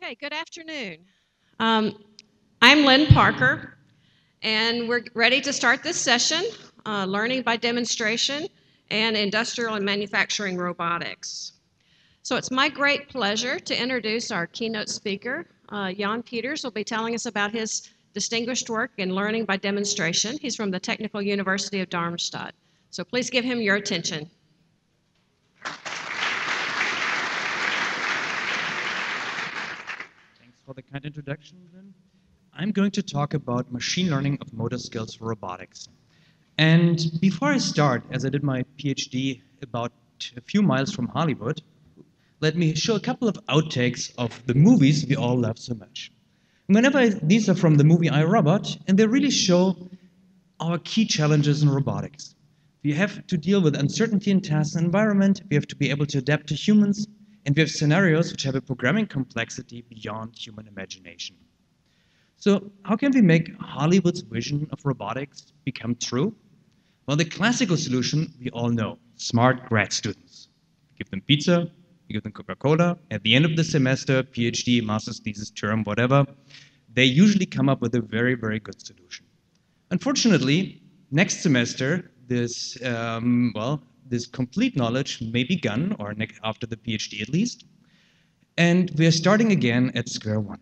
Okay, good afternoon. I'm Lynn Parker, and we're ready to start this session, Learning by Demonstration and Industrial and Manufacturing Robotics. So it's my great pleasure to introduce our keynote speaker. Jan Peters will be telling us about his distinguished work in learning by demonstration. He's from the Technical University of Darmstadt. So please give him your attention. For the kind introduction, then. I'm going to talk about machine learning of motor skills for robotics. And before I start, as I did my PhD about a few miles from Hollywood, let me show a couple of outtakes of the movies we all love so much. These are from the movie iRobot, and they really show our key challenges in robotics. We have to deal with uncertainty in task and environment, we have to be able to adapt to humans, and we have scenarios which have a programming complexity beyond human imagination. So how can we make Hollywood's vision of robotics become true? Well, the classical solution we all know, smart grad students. You give them pizza, you give them Coca-Cola, at the end of the semester, PhD, master's thesis, term, whatever, they usually come up with a very, very good solution. Unfortunately, next semester, this complete knowledge may be gone, or after the PhD at least, and we're starting again at square one.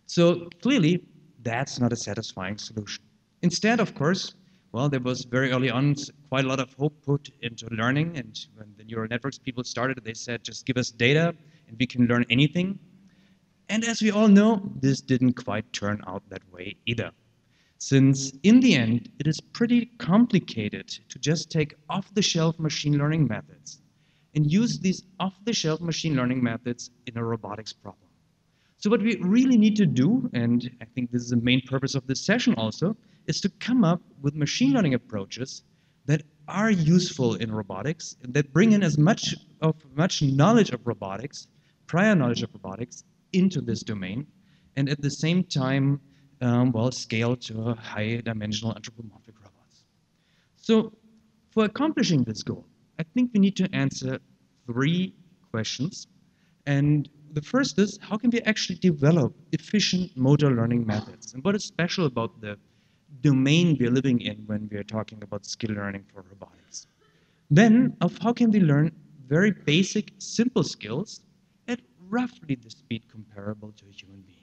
So clearly, that's not a satisfying solution. Instead, of course, well, there was very early on quite a lot of hope put into learning, and when the neural networks people started, they said, just give us data, and we can learn anything. And as we all know, this didn't quite turn out that way either. Since in the end, it is pretty complicated to just take off-the-shelf machine learning methods and use these off-the-shelf machine learning methods in a robotics problem. So what we really need to do, and I think this is the main purpose of this session also, is to come up with machine learning approaches that are useful in robotics and that bring in as much knowledge of robotics, prior knowledge of robotics, into this domain, and at the same time, scale to high-dimensional anthropomorphic robots. So for accomplishing this goal, I think we need to answer 3 questions. And the first is, how can we actually develop efficient motor learning methods? And what is special about the domain we're living in when we're talking about skill learning for robotics? Then, of how can we learn very basic, simple skills at roughly the speed comparable to a human being?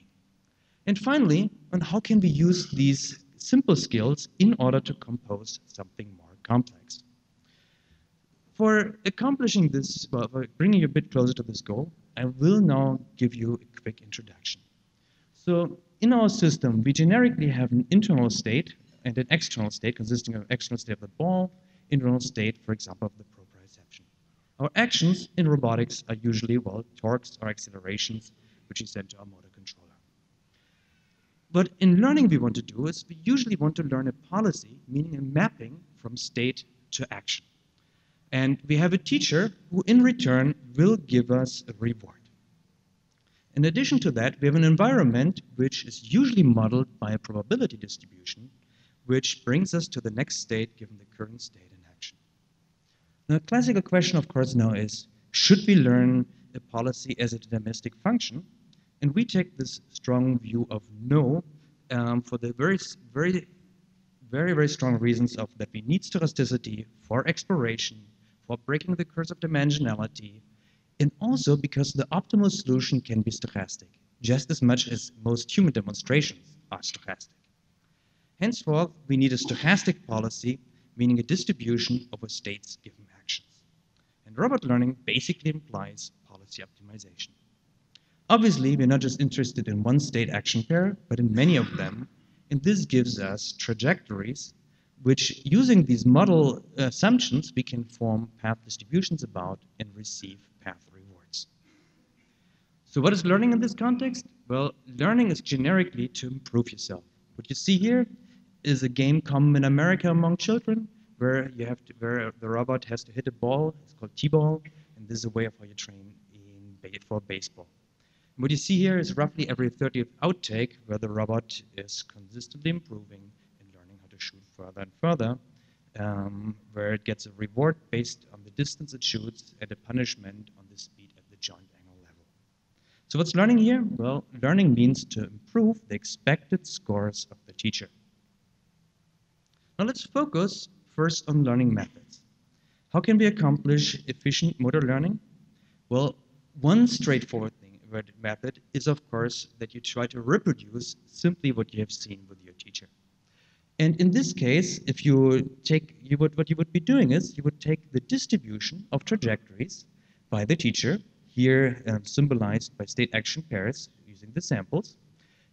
And finally, on how can we use these simple skills in order to compose something more complex? For accomplishing this, for bringing you a bit closer to this goal, I will now give you a quick introduction. So in our system, we generically have an internal state and an external state consisting of external state of the ball, internal state, for example, of the proprioception. Our actions in robotics are usually, torques or accelerations, which is sent to our motor controller. What in learning we want to do is we usually want to learn a policy, meaning a mapping from state to action. And we have a teacher who in return will give us a reward. In addition to that, we have an environment which is usually modeled by a probability distribution, which brings us to the next state given the current state in action. Now, a classical question, of course, now is, should we learn a policy as a deterministic function? And we take this strong view of no for the very strong reasons of that we need stochasticity for exploration, for breaking the curse of dimensionality, and also because the optimal solution can be stochastic, just as much as most human demonstrations are stochastic. Henceforth, we need a stochastic policy, meaning a distribution over states given actions. And robot learning basically implies policy optimization. Obviously, we're not just interested in one state action pair, but in many of them, and this gives us trajectories which, using these model assumptions, we can form path distributions about and receive path rewards. So what is learning in this context? Well, learning is generically to improve yourself. What you see here is a game common in America among children, where the robot has to hit a ball. It's called T-ball, and this is a way of how you train for baseball. What you see here is roughly every 30th outtake where the robot is consistently improving and learning how to shoot further and further, where it gets a reward based on the distance it shoots and a punishment on the speed at the joint angle level. So what's learning here? Well, learning means to improve the expected scores of the teacher. Now let's focus first on learning methods. How can we accomplish efficient motor learning? Well, one straightforward method is, of course, that you try to reproduce simply what you have seen with your teacher. And in this case, if you take, what you would be doing is you would take the distribution of trajectories by the teacher, here symbolized by state action pairs using the samples,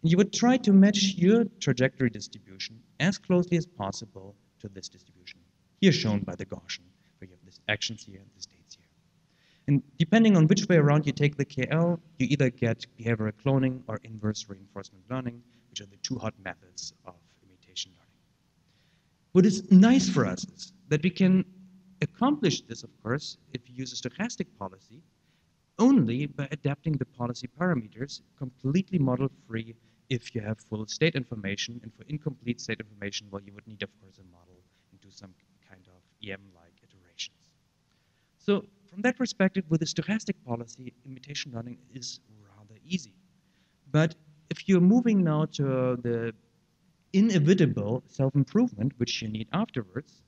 and you would try to match your trajectory distribution as closely as possible to this distribution, here shown by the Gaussian, where you have the actions here and the states here. And depending on which way around you take the KL, you either get behavioral cloning or inverse reinforcement learning, which are the two hot methods of imitation learning. What is nice for us is that we can accomplish this, of course, if you use a stochastic policy, only by adapting the policy parameters completely model-free if you have full state information, and for incomplete state information, well, you would need, of course, a model and do some kind of EM-like iterations. So from that perspective, with a stochastic policy, imitation learning is rather easy. But if you're moving now to the inevitable self-improvement, which you need afterwards,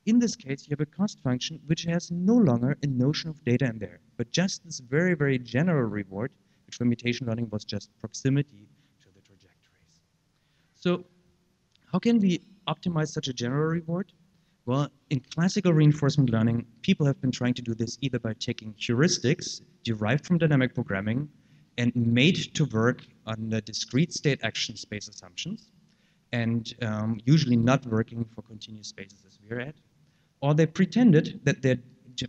in this case, you have a cost function which has no longer a notion of data in there, but just this very, very general reward, which for imitation learning was just proximity to the trajectories. So how can we optimize such a general reward? Well, in classical reinforcement learning, people have been trying to do this either by taking heuristics derived from dynamic programming and made to work on the discrete state action space assumptions, and usually not working for continuous spaces as we are at. Or they pretended that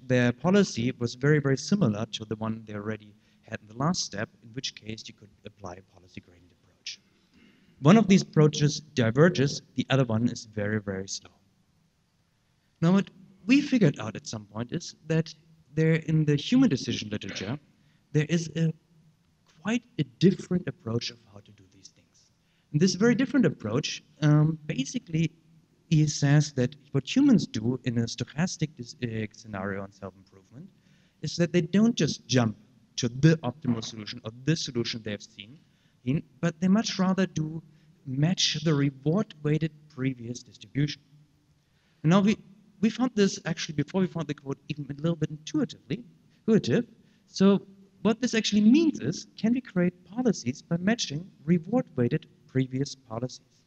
their policy was very, very similar to the one they already had in the last step, in which case you could apply a policy gradient approach. One of these approaches diverges, the other one is very, very slow. Now, what we figured out at some point is that there, in the human decision literature, there is quite a different approach of how to do these things. And this very different approach basically says that what humans do in a stochastic scenario on self-improvement is that they don't just jump to the optimal solution or the solution they've seen, but they much rather do match the reward-weighted previous distribution. And now we found this actually before we found the quote even a little bit intuitive. So what this actually means is, can we create policies by matching reward-weighted previous policies?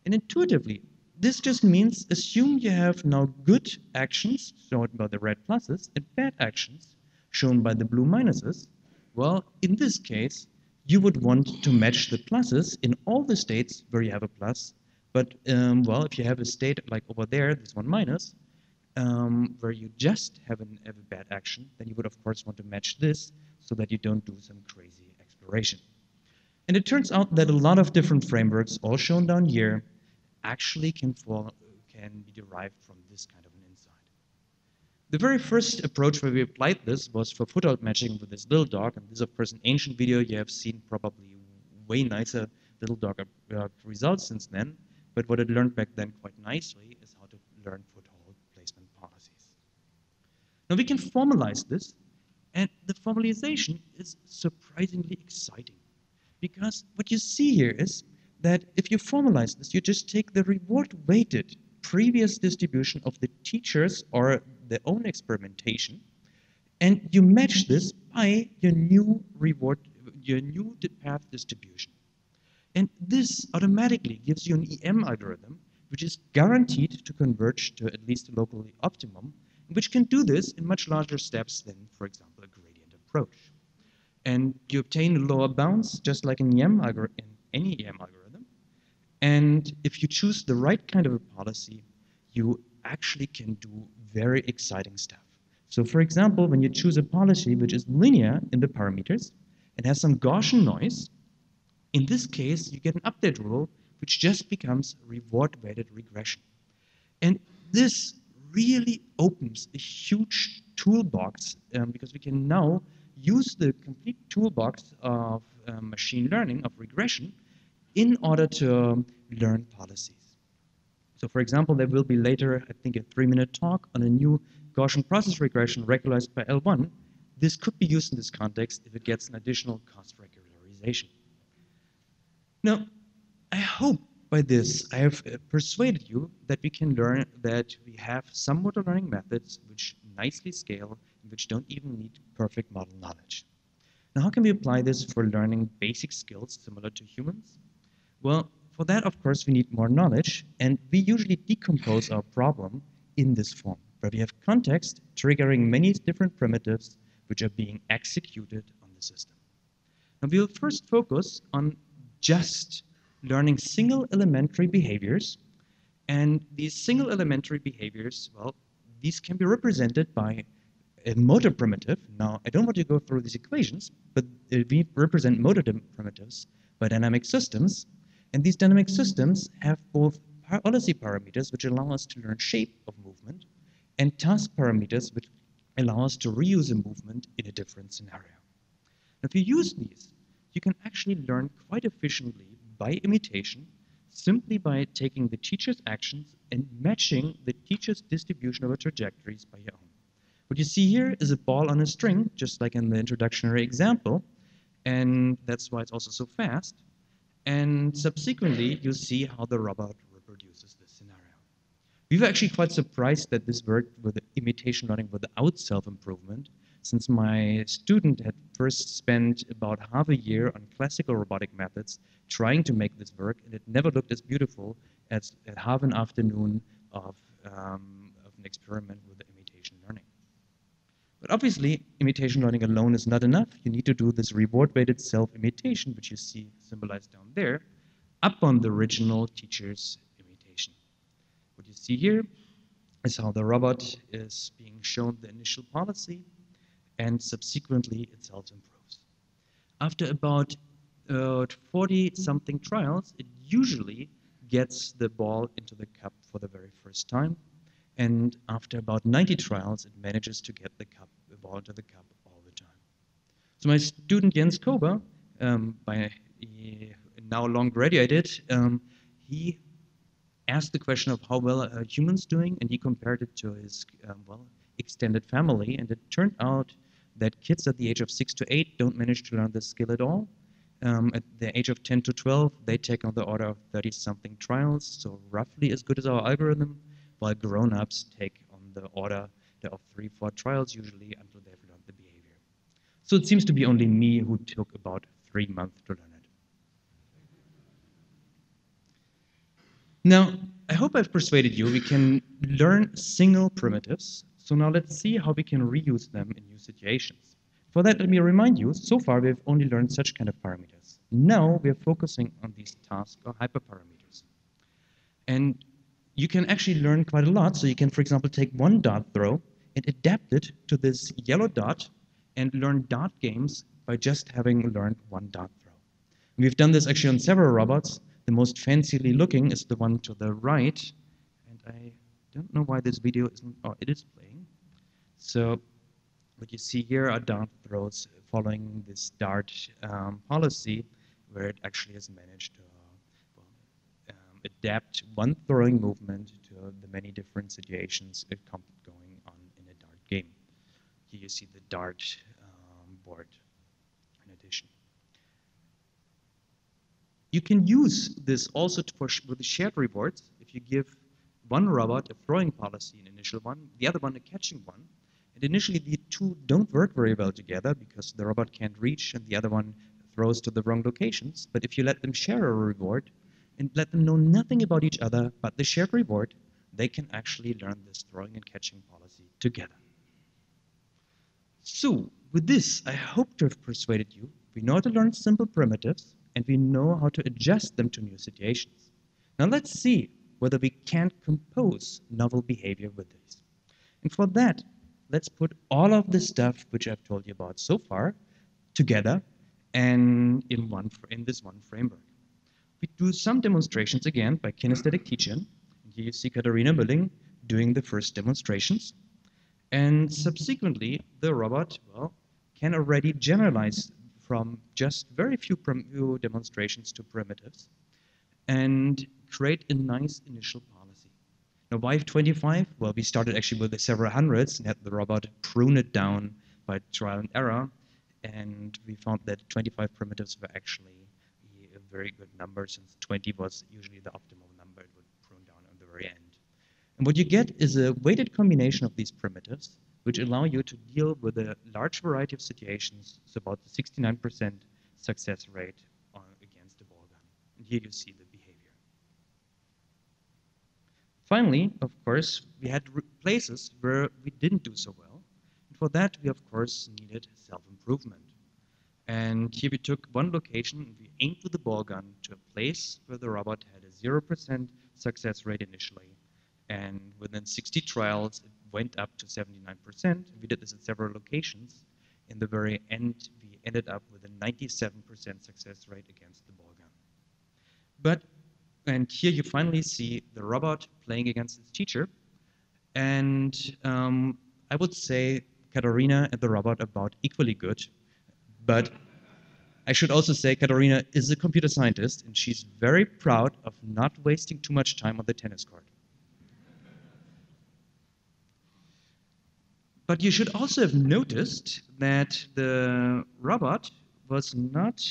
And intuitively, this just means assume you have now good actions, shown by the red pluses, and bad actions, shown by the blue minuses. Well, in this case, you would want to match the pluses in all the states where you have a plus. But, well, if you have a state like over there, this one minus, where you just have a bad action, then you would, of course, want to match this so that you don't do some crazy exploration. And it turns out that a lot of different frameworks, all shown down here, actually can be derived from this kind of an insight. The very first approach where we applied this was for foothold matching with this little dog, and this is, of course, an ancient video. You have seen probably way nicer little dog results since then, but what it learned back then quite nicely is how to learn foothold placement policies. Now we can formalize this, and the formalization is surprisingly exciting, because what you see here is that if you formalize this, you just take the reward-weighted previous distribution of the teachers or their own experimentation, and you match this by your new path distribution. And this automatically gives you an EM algorithm, which is guaranteed to converge to at least a locally optimum, which can do this in much larger steps than, for example, a gradient approach. And you obtain a lower bounds, just like in any EM algorithm. And if you choose the right kind of a policy, you actually can do very exciting stuff. So for example, when you choose a policy which is linear in the parameters and has some Gaussian noise, in this case, you get an update rule which just becomes reward-weighted regression. And this really opens a huge toolbox because we can now use the complete toolbox of machine learning, of regression, in order to learn policies. So for example, there will be later, I think, a 3-minute talk on a new Gaussian process regression regularized by L1. this could be used in this context if it gets an additional cost regularization. Now, I hope by this I have persuaded you that we can learn that we have some motor learning methods which nicely scale and which don't even need perfect model knowledge. Now, how can we apply this for learning basic skills similar to humans? Well, for that, of course, we need more knowledge, and we usually decompose our problem in this form, where we have context triggering many different primitives which are being executed on the system. Now, we'll first focus on just learning single elementary behaviors, and these single elementary behaviors, well, these can be represented by a motor primitive. Now, I don't want to go through these equations, but we represent motor primitives by dynamic systems, and these dynamic systems have both policy parameters, which allow us to learn shape of movement, and task parameters, which allow us to reuse a movement in a different scenario. Now, if you use these, you can actually learn quite efficiently by imitation, simply by taking the teacher's actions and matching the teacher's distribution over trajectories by your own. What you see here is a ball on a string, just like in the introductory example, and that's why it's also so fast. And subsequently, you see how the robot reproduces this scenario. We were actually quite surprised that this worked with imitation learning without self-improvement, since my student had first spent about half a year on classical robotic methods trying to make this work, and it never looked as beautiful as at half an afternoon of an experiment with the imitation learning. But obviously, imitation learning alone is not enough. You need to do this reward-weighted self-imitation, which you see symbolized down there, up on the original teacher's imitation. What you see here is how the robot is being shown the initial policy, and subsequently it self-improves. After about 40-something trials, it usually gets the ball into the cup for the very first time, and after about 90 trials, it manages to get the ball into the cup all the time. So my student Jens Kober, now long graduated, he asked the question of how well are humans doing, and he compared it to his extended family, and it turned out that kids at the age of 6 to 8 don't manage to learn this skill at all. At the age of 10 to 12, they take on the order of 30-something trials, so roughly as good as our algorithm, while grown-ups take on the order of 3-4 trials usually until they've learned the behavior. So it seems to be only me who took about 3 months to learn it. Now, I hope I've persuaded you we can learn single primitives. So now let's see how we can reuse them in new situations. For that, let me remind you, so far we've only learned such kind of parameters. Now we're focusing on these task or hyperparameters. And you can actually learn quite a lot. So you can, for example, take one dot throw and adapt it to this yellow dot and learn dot games by just having learned one dot throw. And we've done this actually on several robots. The most fancily looking is the one to the right. And I don't know why this video isn't, oh, it is playing. So what you see here are dart throws following this dart policy, where it actually has managed to adapt one throwing movement to the many different situations going on in a dart game. Here you see the dart board in addition. You can use this also with the shared rewards. If you give one robot a throwing policy, an initial one, the other one a catching one, and initially the two don't work very well together because the robot can't reach and the other one throws to the wrong locations. But if you let them share a reward and let them know nothing about each other but the shared reward, they can actually learn this throwing and catching policy together. So with this, I hope to have persuaded you. We know how to learn simple primitives, and we know how to adjust them to new situations. Now let's see whether we can't compose novel behavior with these. And for that, let's put all of the stuff which I've told you about so far together and in this one framework. We do some demonstrations again by kinesthetic teaching. Here you see Katharina Mülling doing the first demonstrations. And subsequently, the robot, can already generalize from just very few demonstrations to primitives and create a nice initial policy. Now, why 25? Well, we started actually with several hundreds and had the robot prune it down by trial and error, and we found that 25 primitives were actually a very good number, since 20 was usually the optimal number. It would prune down on the very end. And what you get is a weighted combination of these primitives, which allow you to deal with a large variety of situations, so about the 69% success rate against the ball gun. And here you see the behavior. Finally, of course, we had places where we didn't do so well. And for that, we, of course, needed self-improvement. And here we took one location and we aimed with the ball gun to a place where the robot had a 0% success rate initially. And within 60 trials, it went up to 79%. We did this at several locations. In the very end, we ended up with a 97% success rate against the ball gun. And here you finally see the robot playing against its teacher. And I would say Katharina and the robot are about equally good. But I should also say Katharina is a computer scientist, and she's very proud of not wasting too much time on the tennis court. But you should also have noticed that the robot was not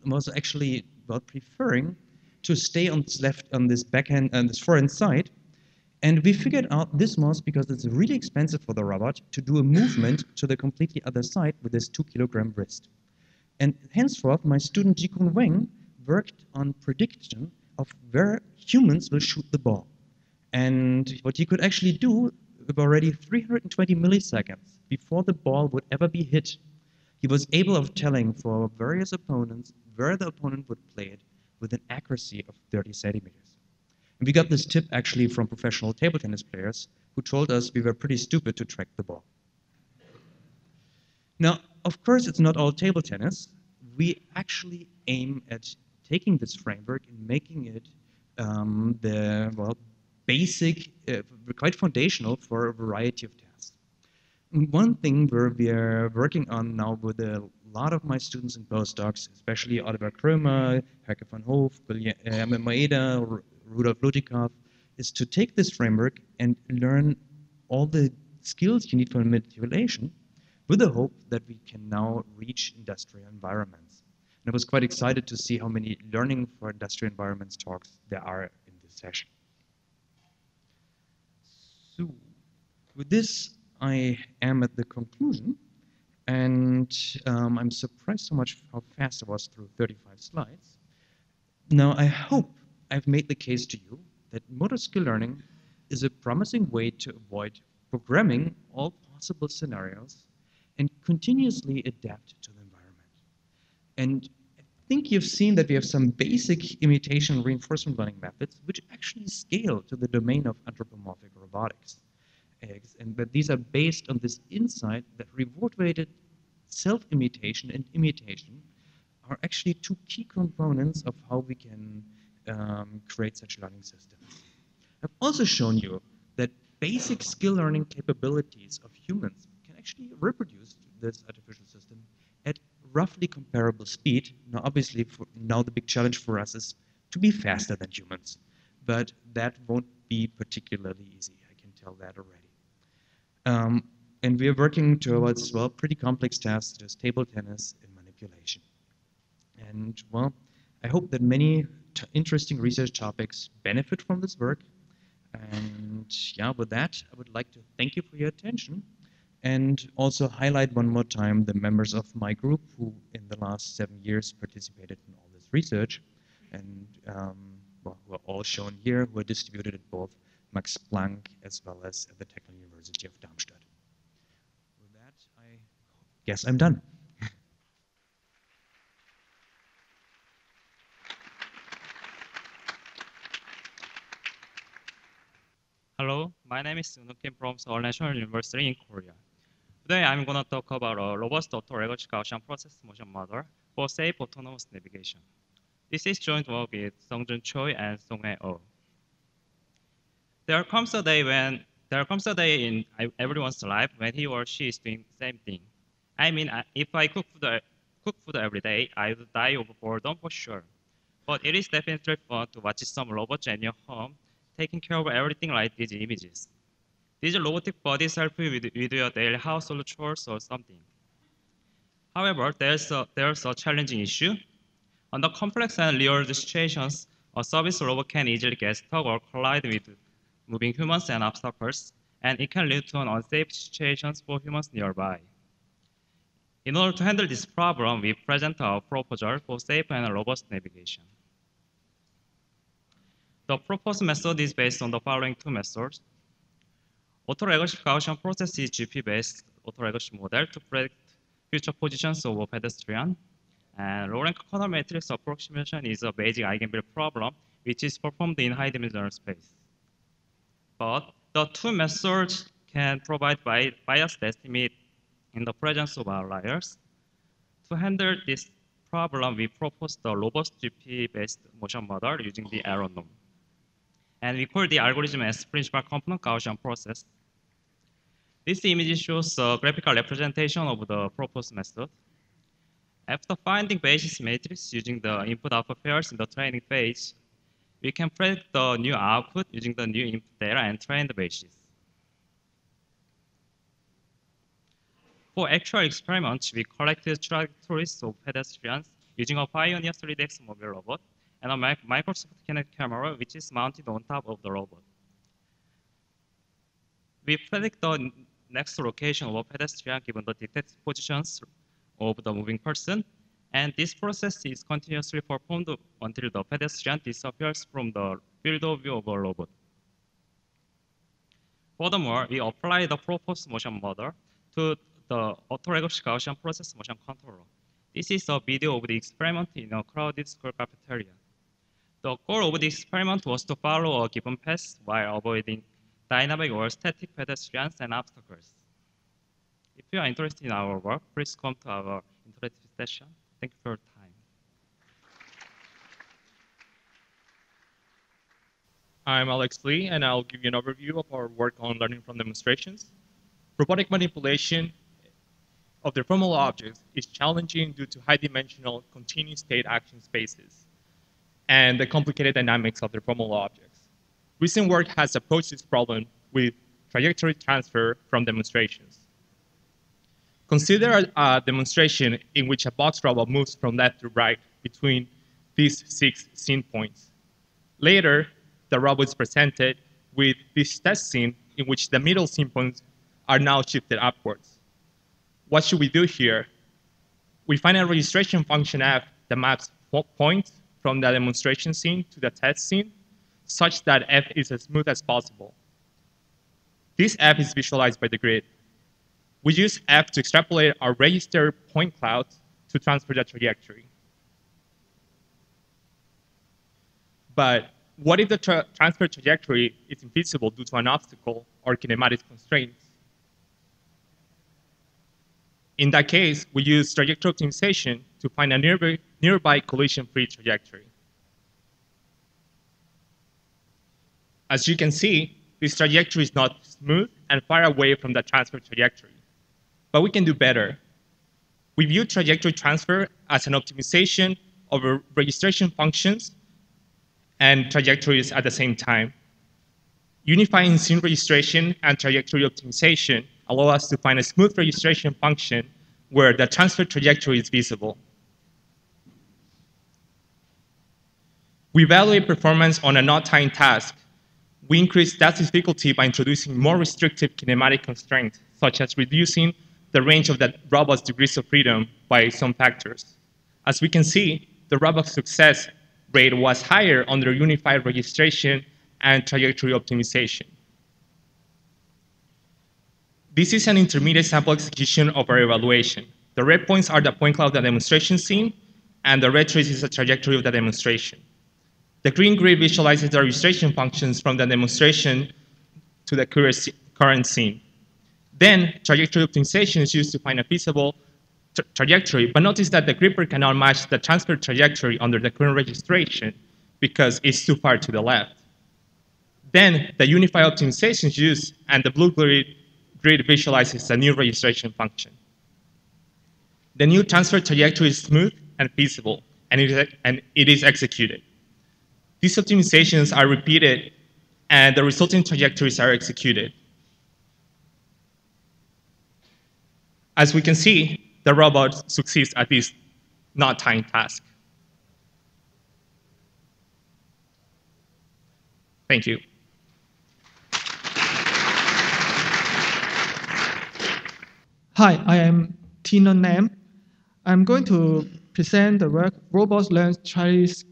was actually preferring to stay on this backhand and this forehand side. And we figured out this was because it's really expensive for the robot to do a movement to the completely other side with this 2-kilogram wrist. And henceforth, my student Jikun Wang worked on prediction of where humans will shoot the ball. And what he could actually do with already 320 milliseconds before the ball would ever be hit, he was able of telling for various opponents where the opponent would play it with an accuracy of 30 centimeters. And we got this tip actually from professional table tennis players who told us we were pretty stupid to track the ball. Now, of course, it's not all table tennis. We actually aim at taking this framework and making it basic, quite foundational for a variety of tasks. One thing where we are working on now with a lot of my students and postdocs, especially Oliver Krömer, Heike van Hoof, Emma Maeda, Rudolf Lutikov, is to take this framework and learn all the skills you need for manipulation with the hope that we can now reach industrial environments. And I was quite excited to see how many learning for industrial environments talks there are in this session. So with this, I am at the conclusion, and I'm surprised so much how fast I was through 35 slides. Now, I hope I've made the case to you that motor skill learning is a promising way to avoid programming all possible scenarios and continuously adapt to the environment. And I think you've seen that we have some basic imitation reinforcement learning methods which actually scale to the domain of anthropomorphic robotics. And that these are based on this insight that reward-weighted self-imitation and imitation are actually two key components of how we can create such learning systems. I've also shown you that basic skill learning capabilities of humans can actually reproduce this artificial system at roughly comparable speed. Now, obviously, now the big challenge for us is to be faster than humans, but that won't be particularly easy. I can tell that already. And we are working towards, well, pretty complex tasks such as table tennis and manipulation. And, well, I hope that many interesting research topics benefit from this work. And, yeah, with that, I would like to thank you for your attention and also highlight one more time the members of my group who, in the last 7 years, participated in all this research. And, well, who are all shown here, who are distributed at both Max Planck as well as at the Technical University of Darmstadt. With that, I guess I'm done. Hello, my name is Sunu Kim from Seoul National University in Korea. Today I'm going to talk about a robust auto-regulatory Gaussian process motion model for safe autonomous navigation. This is joint work with Seongjun Choi and Song-Hae Oh. There comes a day in everyone's life when he or she is doing the same thing. I mean, if I cook food every day, I would die of boredom for sure. But it is definitely fun to watch some robots in your home taking care of everything like these images. These robotic bodies help you with your daily household chores or something. However, there's a challenging issue. Under complex and real situations, a service robot can easily get stuck or collide with moving humans and obstacles, and it can lead to an unsafe situations for humans nearby. In order to handle this problem, we present our proposal for safe and robust navigation. The proposed method is based on the following two methods. Autoregressive Gaussian process is GP-based autoregressive model to predict future positions of a pedestrian. And Lorentz corner matrix approximation is a basic eigenvalue problem which is performed in high-dimensional space. But the two methods can provide biased estimate in the presence of outliers. To handle this problem, we propose the robust GP-based motion model using the error norm. And we call the algorithm as principal component Gaussian process. This image shows a graphical representation of the proposed method. After finding basis matrix using the input-output pairs in the training phase, we can predict the new output using the new input data and train the basis. For actual experiments, we collected trajectories of pedestrians using a Pioneer 3DX mobile robot and a Microsoft Kinect camera, which is mounted on top of the robot. We predict the next location of a pedestrian given the detected positions of the moving person, and this process is continuously performed until the pedestrian disappears from the field of view of a robot. Furthermore, we apply the proposed motion model to the autoregressive Gaussian process motion controller. This is a video of the experiment in a crowded school cafeteria. The goal of the experiment was to follow a given path while avoiding dynamic or static pedestrians and obstacles. If you are interested in our work, please come to our interactive session. Thank you for your time. I'm Alex Lee, and I'll give you an overview of our work on learning from demonstrations. Robotic manipulation of the formal objects is challenging due to high-dimensional continuous state action spaces and the complicated dynamics of the formal objects. Recent work has approached this problem with trajectory transfer from demonstrations. Consider a demonstration in which a box robot moves from left to right between these 6 scene points. Later, the robot is presented with this test scene in which the middle scene points are now shifted upwards. What should we do here? We find a registration function f that maps points from the demonstration scene to the test scene such that f is as smooth as possible. This f is visualized by the grid. We use f to extrapolate our registered point clouds to transfer the trajectory. But what if the transfer trajectory is invisible due to an obstacle or kinematic constraints? In that case, we use trajectory optimization to find a nearby collision-free trajectory. As you can see, this trajectory is not smooth and far away from the transfer trajectory. But we can do better. We view trajectory transfer as an optimization of registration functions and trajectories at the same time. Unifying scene registration and trajectory optimization allow us to find a smooth registration function where the transfer trajectory is visible. We evaluate performance on a not-timed task. We increase task difficulty by introducing more restrictive kinematic constraints, such as reducing the range of the robot's degrees of freedom by some factors. As we can see, the robot's success rate was higher under unified registration and trajectory optimization. This is an intermediate sample execution of our evaluation. The red points are the point cloud of the demonstration scene, and the red trace is the trajectory of the demonstration. The green grid visualizes the registration functions from the demonstration to the current scene. Then, trajectory optimization is used to find a feasible trajectory, but notice that the gripper cannot match the transfer trajectory under the current registration because it's too far to the left. Then, the unified optimization is used, and the blue grid visualizes a new registration function. The new transfer trajectory is smooth and feasible, and it is executed. These optimizations are repeated, and the resulting trajectories are executed. As we can see, the robot succeeds at this not timed task. Thank you. Hi, I am Tina Nam. I'm going to present the work Robots Learn Chinese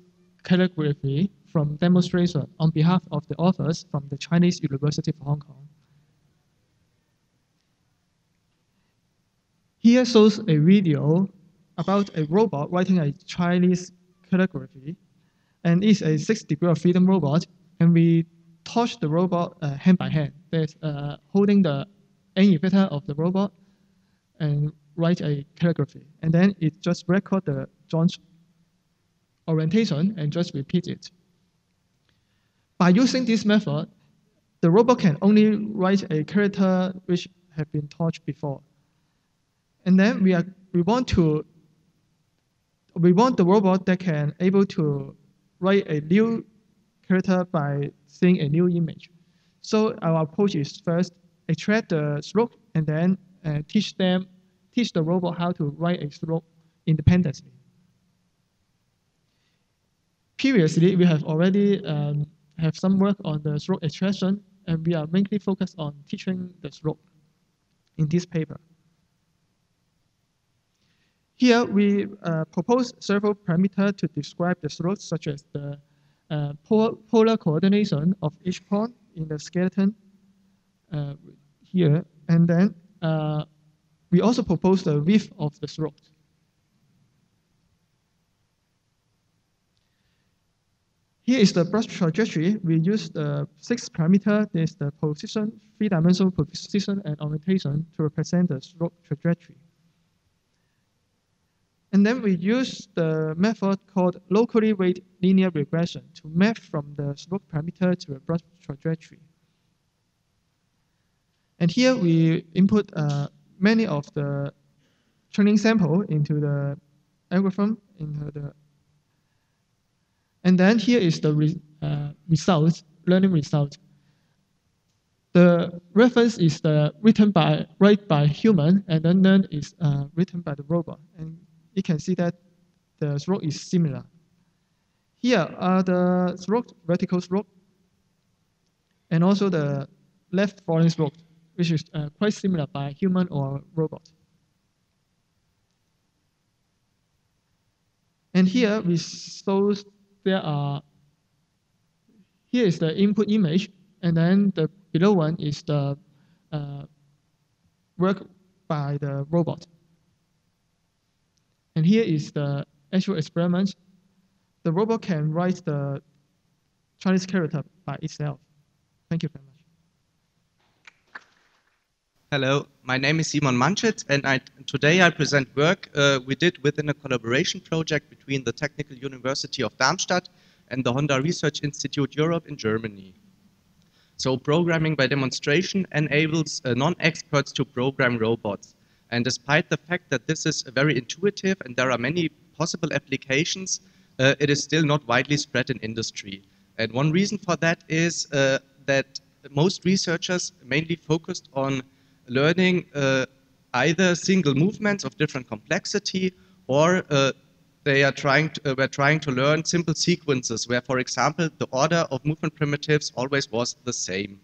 Calligraphy from demonstration on behalf of the authors from the Chinese University of Hong Kong. Here shows a video about a robot writing a Chinese calligraphy, and it's a 6 degree of freedom robot, and we touch the robot hand by hand. There's holding the end effector of the robot and write a calligraphy, and then it just record the joint orientation and just repeat it. By using this method, the robot can only write a character which have been touched before. And then we want the robot that can able to write a new character by seeing a new image. So our approach is first extract the stroke and then teach the robot how to write a stroke independently. Previously, we have already have some work on the stroke extraction, and we are mainly focused on teaching the stroke in this paper. Here, we propose several parameters to describe the strokes, such as the polar coordination of each point in the skeleton here, and then we also propose the width of the stroke. Here is the brush trajectory. We use the 6 parameters. There's the position, 3-dimensional position, and orientation to represent the stroke trajectory. And then we use the method called locally weighted linear regression to map from the stroke parameter to a brush trajectory. And here we input many of the training sample into the algorithm, and then here is the result, learning result. The reference is written by human, and then learn is written by the robot. And you can see that the stroke is similar. Here are the stroke, vertical stroke, and also the left falling stroke, which is quite similar by human or robot. And here we show here is the input image, and then the below one is the work by the robot. And here is the actual experiment. The robot can write the Chinese character by itself. Thank you very much. Hello, my name is Simon Manchit, and today I present work we did within a collaboration project between the Technical University of Darmstadt and the Honda Research Institute Europe in Germany. So programming by demonstration enables non-experts to program robots. And despite the fact that this is very intuitive and there are many possible applications, it is still not widely spread in industry. And one reason for that is that most researchers mainly focused on learning either single movements of different complexity, or were trying to learn simple sequences where, for example, the order of movement primitives always was the same.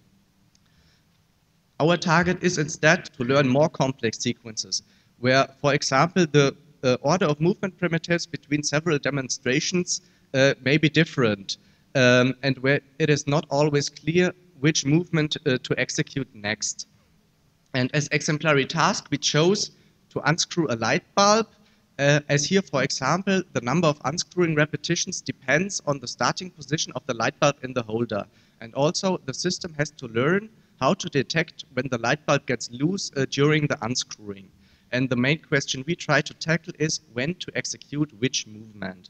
Our target is instead to learn more complex sequences where, for example, the order of movement primitives between several demonstrations may be different, and where it is not always clear which movement to execute next. And as exemplary task, we chose to unscrew a light bulb, as here, for example, the number of unscrewing repetitions depends on the starting position of the light bulb in the holder. And also, the system has to learn how to detect when the light bulb gets loose during the unscrewing. And the main question we try to tackle is when to execute which movement.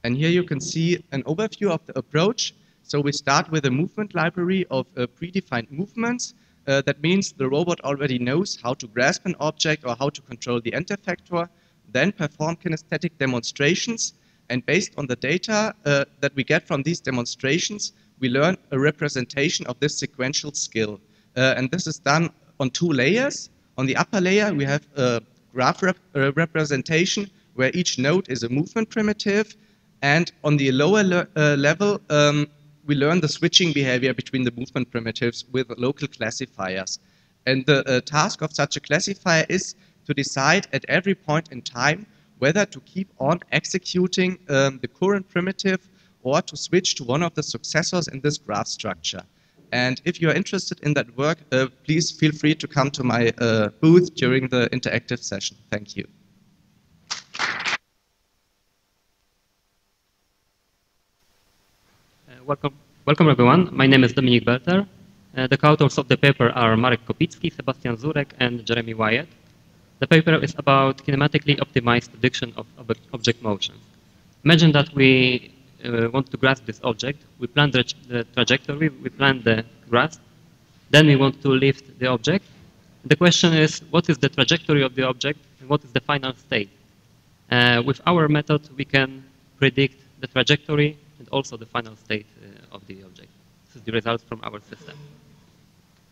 And here you can see an overview of the approach. So we start with a movement library of predefined movements. That means the robot already knows how to grasp an object or how to control the end effector, then perform kinesthetic demonstrations, and based on the data that we get from these demonstrations, we learn a representation of this sequential skill. And this is done on 2 layers. On the upper layer, we have a graph representation where each node is a movement primitive. And on the lower level, we learn the switching behavior between the movement primitives with local classifiers. And the task of such a classifier is to decide at every point in time whether to keep on executing the current primitive or to switch to one of the successors in this graph structure. And if you are interested in that work, please feel free to come to my booth during the interactive session. Thank you. Welcome everyone. My name is Dominik Belter. The co-authors of the paper are Marek Kopicki, Sebastian Zurek, and Jeremy Wyatt. The paper is about kinematically optimized prediction of object motions. Imagine that we want to grasp this object. We plan the trajectory, we plan the grasp, then we want to lift the object. The question is, what is the trajectory of the object and what is the final state? With our method, we can predict the trajectory and also the final state of the object. This is the result from our system.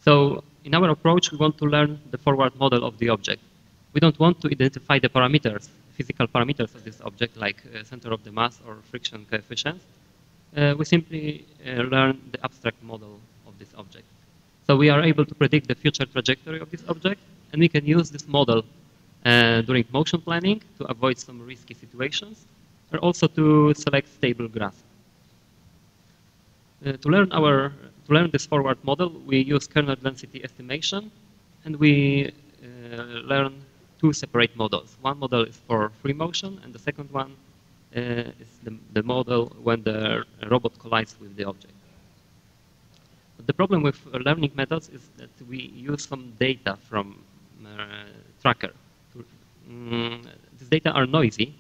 So in our approach, we want to learn the forward model of the object. We don't want to identify the parameters, physical parameters of this object, like center of the mass or friction coefficients. We simply learn the abstract model of this object. So we are able to predict the future trajectory of this object, and we can use this model during motion planning to avoid some risky situations, or also to select stable grasp. To learn this forward model, we use kernel density estimation, and we learn two separate models. One model is for free motion, and the second one is the model when the robot collides with the object. But the problem with learning methods is that we use some data from tracker. These data are noisy.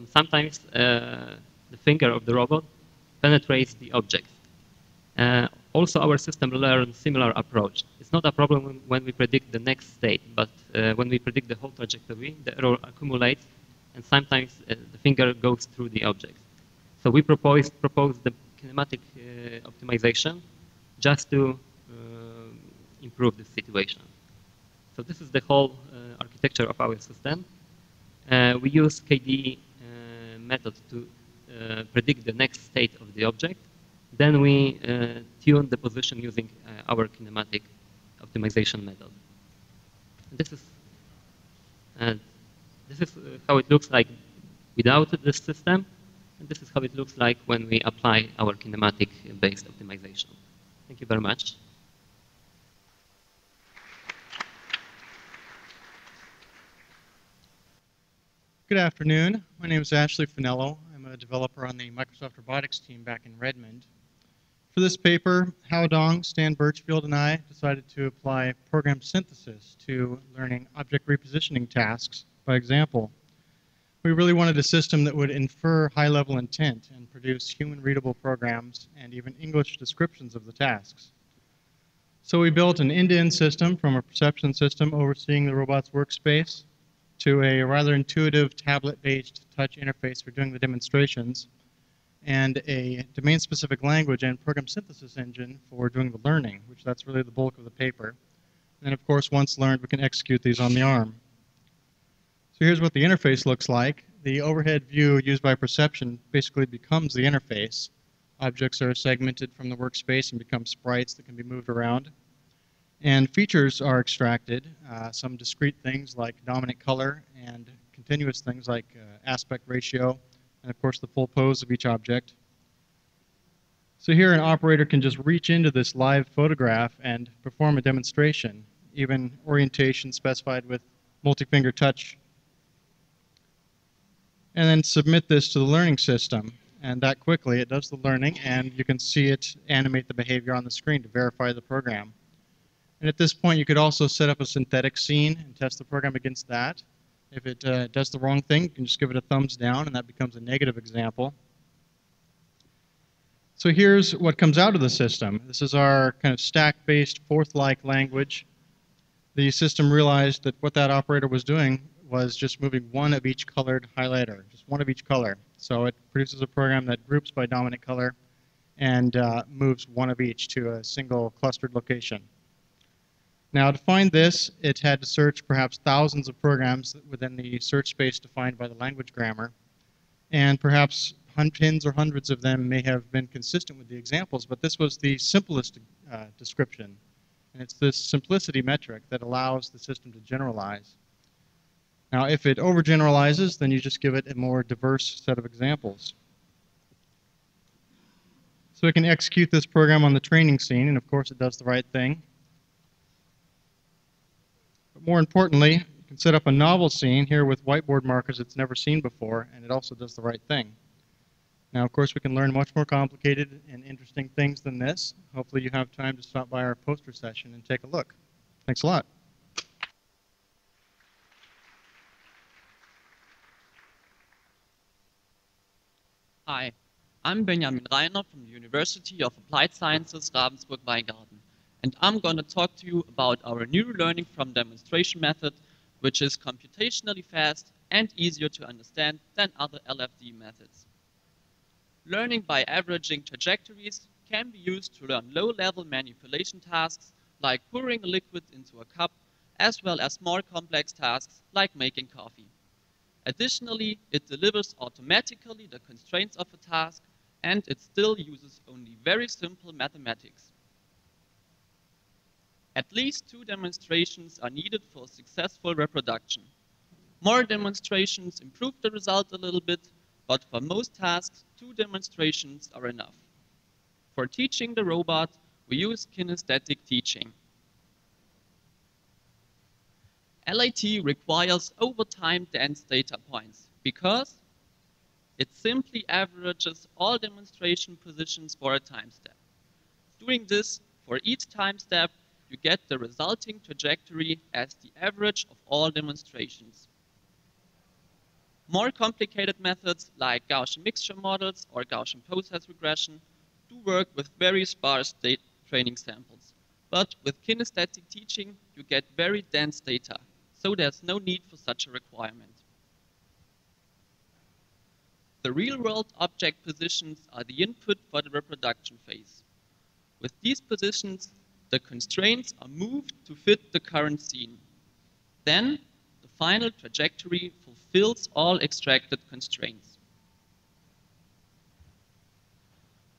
Sometimes the finger of the robot penetrates the object. Also, our system learns similar approach. It's not a problem when we predict the next state, but when we predict the whole trajectory, the error accumulates, and sometimes the finger goes through the object. So we propose the kinematic optimization just to improve this situation. So this is the whole architecture of our system. We use KD method to predict the next state of the object. Then we tune the position using our kinematic optimization method. This is how it looks like without this system, and this is how it looks like when we apply our kinematic-based optimization. Thank you very much. Good afternoon. My name is Ashley Finello. I'm a developer on the Microsoft Robotics team back in Redmond. For this paper, Hao Dong, Stan Birchfield, and I decided to apply program synthesis to learning object repositioning tasks by example. We really wanted a system that would infer high-level intent and produce human-readable programs and even English descriptions of the tasks. So we built an end-to-end system from a perception system overseeing the robot's workspace to a rather intuitive tablet-based touch interface for doing the demonstrations, and a domain-specific language and program synthesis engine for doing the learning, which that's really the bulk of the paper. And of course, once learned, we can execute these on the arm. So here's what the interface looks like. The overhead view used by perception basically becomes the interface. Objects are segmented from the workspace and become sprites that can be moved around. And features are extracted, some discrete things like dominant color and continuous things like aspect ratio, and of course the full pose of each object. So here an operator can just reach into this live photograph and perform a demonstration, even orientation specified with multi-finger touch, and then submit this to the learning system. And that quickly it does the learning, and you can see it animate the behavior on the screen to verify the program. And at this point, you could also set up a synthetic scene and test the program against that. If it does the wrong thing, you can just give it a thumbs down, and that becomes a negative example. So here's what comes out of the system. This is our kind of stack-based fourth-like language. The system realized that what that operator was doing was just moving one of each colored highlighter, just one of each color. So it produces a program that groups by dominant color and moves one of each to a single clustered location. Now, to find this, it had to search perhaps thousands of programs within the search space defined by the language grammar, and perhaps tens or hundreds of them may have been consistent with the examples, but this was the simplest description. And it's this simplicity metric that allows the system to generalize. Now, if it overgeneralizes, then you just give it a more diverse set of examples. So it can execute this program on the training scene, and of course it does the right thing. But more importantly, you can set up a novel scene here with whiteboard markers it's never seen before, and it also does the right thing. Now, of course, we can learn much more complicated and interesting things than this. Hopefully you have time to stop by our poster session and take a look. Thanks a lot. Hi, I'm Benjamin Reiner from the University of Applied Sciences Ravensburg-Weingarten, and I'm going to talk to you about our new learning from demonstration method, which is computationally fast and easier to understand than other LFD methods. Learning by averaging trajectories can be used to learn low-level manipulation tasks like pouring a liquid into a cup, as well as more complex tasks like making coffee. Additionally, it delivers automatically the constraints of a task, and it still uses only very simple mathematics. At least 2 demonstrations are needed for successful reproduction. More demonstrations improve the result a little bit, but for most tasks, 2 demonstrations are enough. For teaching the robot, we use kinesthetic teaching. LAT requires over time dense data points because it simply averages all demonstration positions for a time step. Doing this for each time step, you get the resulting trajectory as the average of all demonstrations. More complicated methods like Gaussian mixture models or Gaussian process regression do work with very sparse training samples. But with kinesthetic teaching, you get very dense data, so there's no need for such a requirement. The real-world object positions are the input for the reproduction phase. With these positions, the constraints are moved to fit the current scene. Then, the final trajectory fulfills all extracted constraints.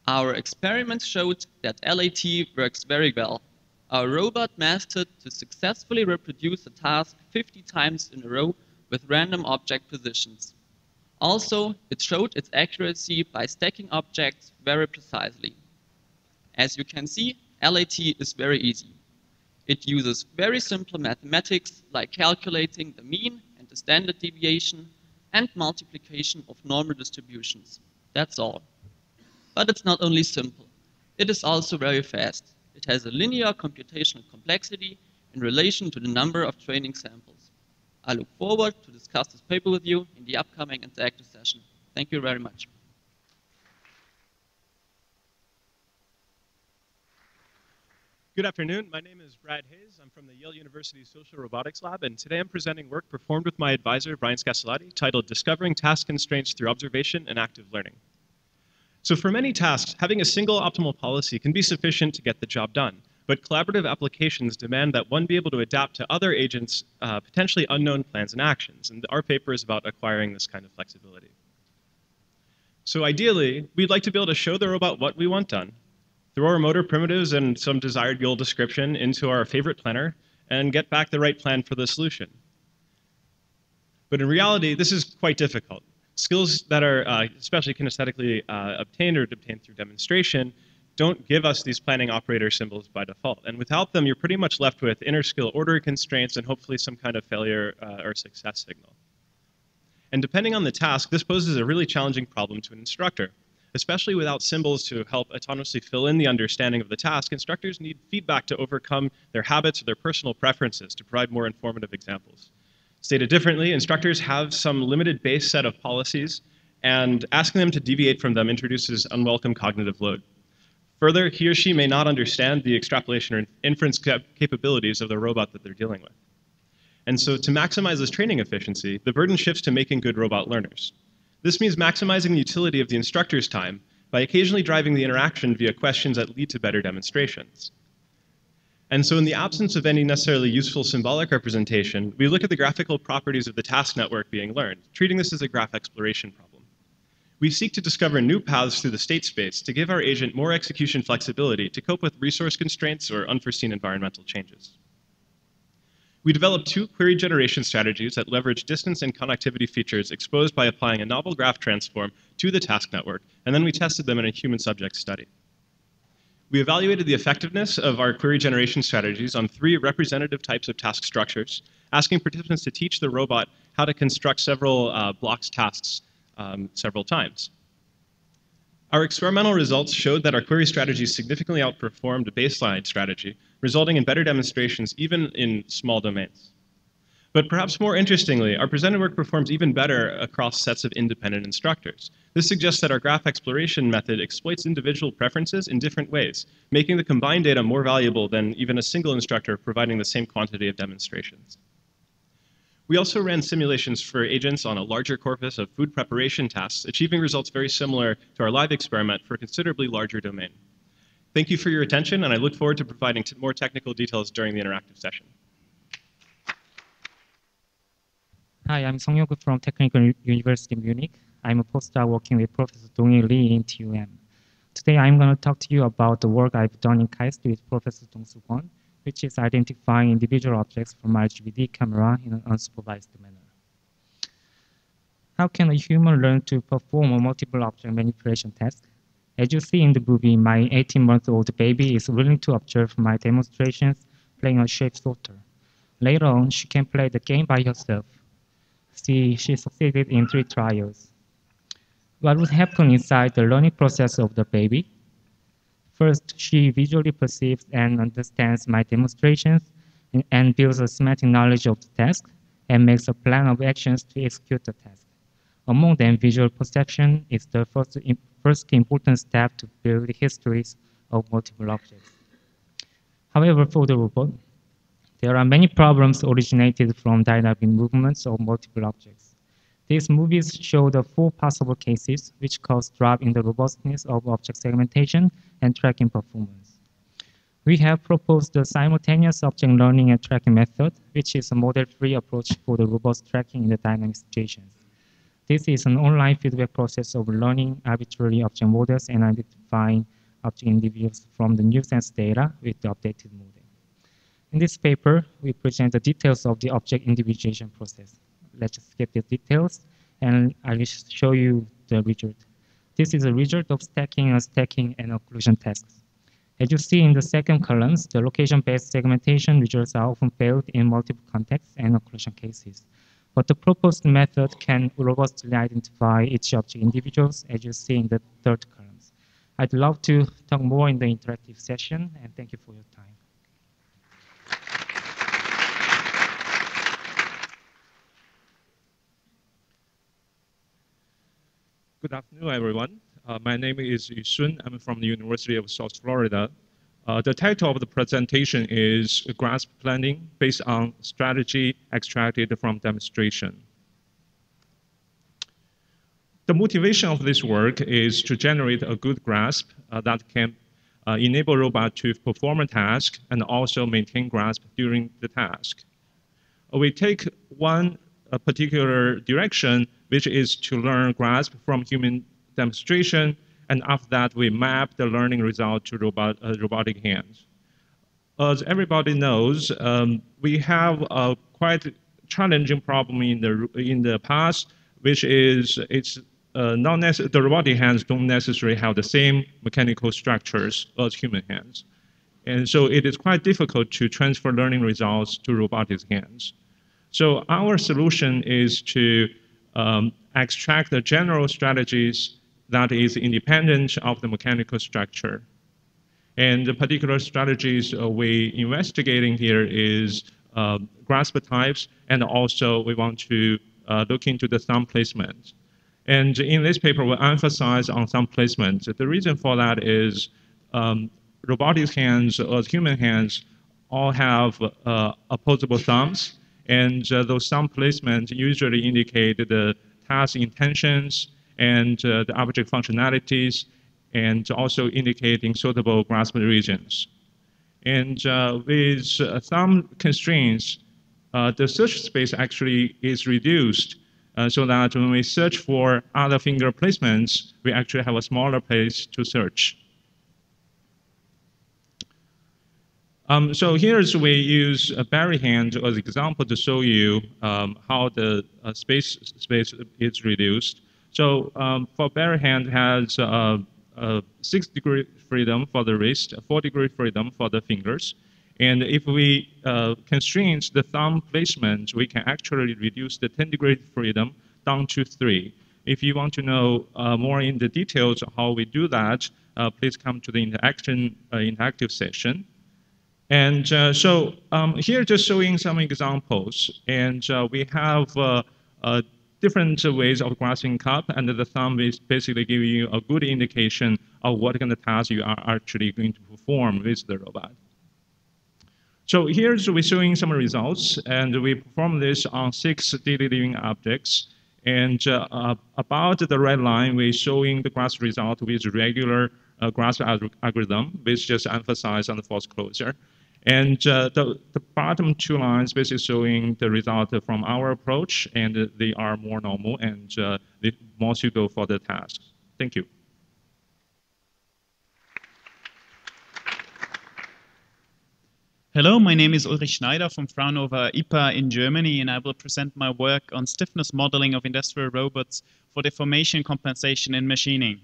Our experiments showed that LAT works very well. Our robot mastered to successfully reproduce a task 50 times in a row with random object positions. Also, it showed its accuracy by stacking objects very precisely. As you can see, LAT is very easy. It uses very simple mathematics like calculating the mean and the standard deviation and multiplication of normal distributions. That's all. But it's not only simple. It is also very fast. It has a linear computational complexity in relation to the number of training samples. I look forward to discuss this paper with you in the upcoming interactive session. Thank you very much. Good afternoon. My name is Brad Hayes. I'm from the Yale University Social Robotics Lab, and today I'm presenting work performed with my advisor, Brian Scasolati, titled Discovering Task Constraints Through Observation and Active Learning. So for many tasks, having a single optimal policy can be sufficient to get the job done, but collaborative applications demand that one be able to adapt to other agents' potentially unknown plans and actions, and our paper is about acquiring this kind of flexibility. So ideally, we'd like to be able to show the robot what we want done, throw our motor primitives and some desired goal description into our favorite planner, and get back the right plan for the solution. But in reality, this is quite difficult. Skills that are especially kinesthetically obtained or obtained through demonstration don't give us these planning operator symbols by default. And without them, you're pretty much left with inner skill order constraints and hopefully some kind of failure or success signal. And depending on the task, this poses a really challenging problem to an instructor. Especially without symbols to help autonomously fill in the understanding of the task, instructors need feedback to overcome their habits or their personal preferences to provide more informative examples. Stated differently, instructors have some limited base set of policies, and asking them to deviate from them introduces unwelcome cognitive load. Further, he or she may not understand the extrapolation or inference capabilities of the robot that they're dealing with. And so to maximize this training efficiency, the burden shifts to making good robot learners. This means maximizing the utility of the instructor's time by occasionally driving the interaction via questions that lead to better demonstrations. And so in the absence of any necessarily useful symbolic representation, we look at the graphical properties of the task network being learned, treating this as a graph exploration problem. We seek to discover new paths through the state space to give our agent more execution flexibility to cope with resource constraints or unforeseen environmental changes. We developed two query generation strategies that leverage distance and connectivity features exposed by applying a novel graph transform to the task network, and then we tested them in a human subject study. We evaluated the effectiveness of our query generation strategies on 3 representative types of task structures, asking participants to teach the robot how to construct several blocks tasks several times. Our experimental results showed that our query strategy significantly outperformed the baseline strategy, resulting in better demonstrations even in small domains. But perhaps more interestingly, our presented work performs even better across sets of independent instructors. This suggests that our graph exploration method exploits individual preferences in different ways, making the combined data more valuable than even a single instructor providing the same quantity of demonstrations. We also ran simulations for agents on a larger corpus of food preparation tasks, achieving results very similar to our live experiment for a considerably larger domain. Thank you for your attention, and I look forward to providing more technical details during the interactive session. Hi, I'm Song Hyuk from Technical University Munich. I'm a postdoc working with Professor Dong-Il Lee in TUM. Today, I'm going to talk to you about the work I've done in KAIST with Professor Dong-Soo Kwon, which is identifying individual objects from RGBD camera in an unsupervised manner. How can a human learn to perform a multiple object manipulation task? As you see in the movie, my 18-month-old baby is willing to observe my demonstrations playing a shape sorter. Later on, she can play the game by herself. She succeeded in 3 trials. What would happen inside the learning process of the baby? First, she visually perceives and understands my demonstrations and builds a semantic knowledge of the task and makes a plan of actions to execute the task. Among them, visual perception is the first important step to build histories of multiple objects. However, for the robot, there are many problems originated from dynamic movements of multiple objects. These movies show the 4 possible cases which cause drop in the robustness of object segmentation and tracking performance. We have proposed the simultaneous object learning and tracking method, which is a model-free approach for the robust tracking in the dynamic situations. This is an online feedback process of learning arbitrary object models and identifying object individuals from the new sense data with the updated model. In this paper, we present the details of the object individuation process. Let's skip the details, and I will show you the result. This is a result of stacking and occlusion tasks. As you see in the second columns, the location-based segmentation results are often failed in multiple contexts and occlusion cases. But the proposed method can robustly identify each object individuals, as you see in the third columns. I'd love to talk more in the interactive session, and thank you for your time. Good afternoon, everyone. My name is Yu Sun. I'm from the University of South Florida. The title of the presentation is Grasp Planning based on strategy extracted from demonstration. The motivation of this work is to generate a good grasp that can enable robot to perform a task and also maintain grasp during the task. We take one particular direction, which is to learn grasp from human demonstration, and after that we map the learning result to robotic hands. As everybody knows, we have a quite challenging problem in the past, which is the robotic hands don't necessarily have the same mechanical structures as human hands. And so it is quite difficult to transfer learning results to robotic hands. So our solution is to extract the general strategies that is independent of the mechanical structure. And the particular strategies we investigating here is grasp types, and also we want to look into the thumb placement. And in this paper, we emphasize on thumb placement. The reason for that is robotic hands, as human hands, all have opposable thumbs. And those thumb placements usually indicate the task intentions and the object functionalities, and also indicating suitable grasp regions. And with some constraints, the search space actually is reduced so that when we search for other finger placements, we actually have a smaller place to search. So here's we use a Barry hand as an example to show you how the space is reduced. So for Barry hand has 6-degree freedom for the wrist, 4-degree freedom for the fingers. And if we constrain the thumb placement, we can actually reduce the 10-degree freedom down to 3. If you want to know more in the details of how we do that, please come to the interactive session. And so here just showing some examples. And we have different ways of grasping cup, and the thumb is basically giving you a good indication of what kind of task you are actually going to perform with the robot. So here's we're showing some results, and we perform this on 6 daily living objects. And about the red line, we're showing the grasp result with regular grasp algorithm, which just emphasize on the force closure. And the bottom 2 lines basically showing the result from our approach, and they are more normal and they more suitable for the task. Thank you. Hello, my name is Ulrich Schneider from Fraunhofer IPA in Germany, and I will present my work on stiffness modeling of industrial robots for deformation compensation in machining.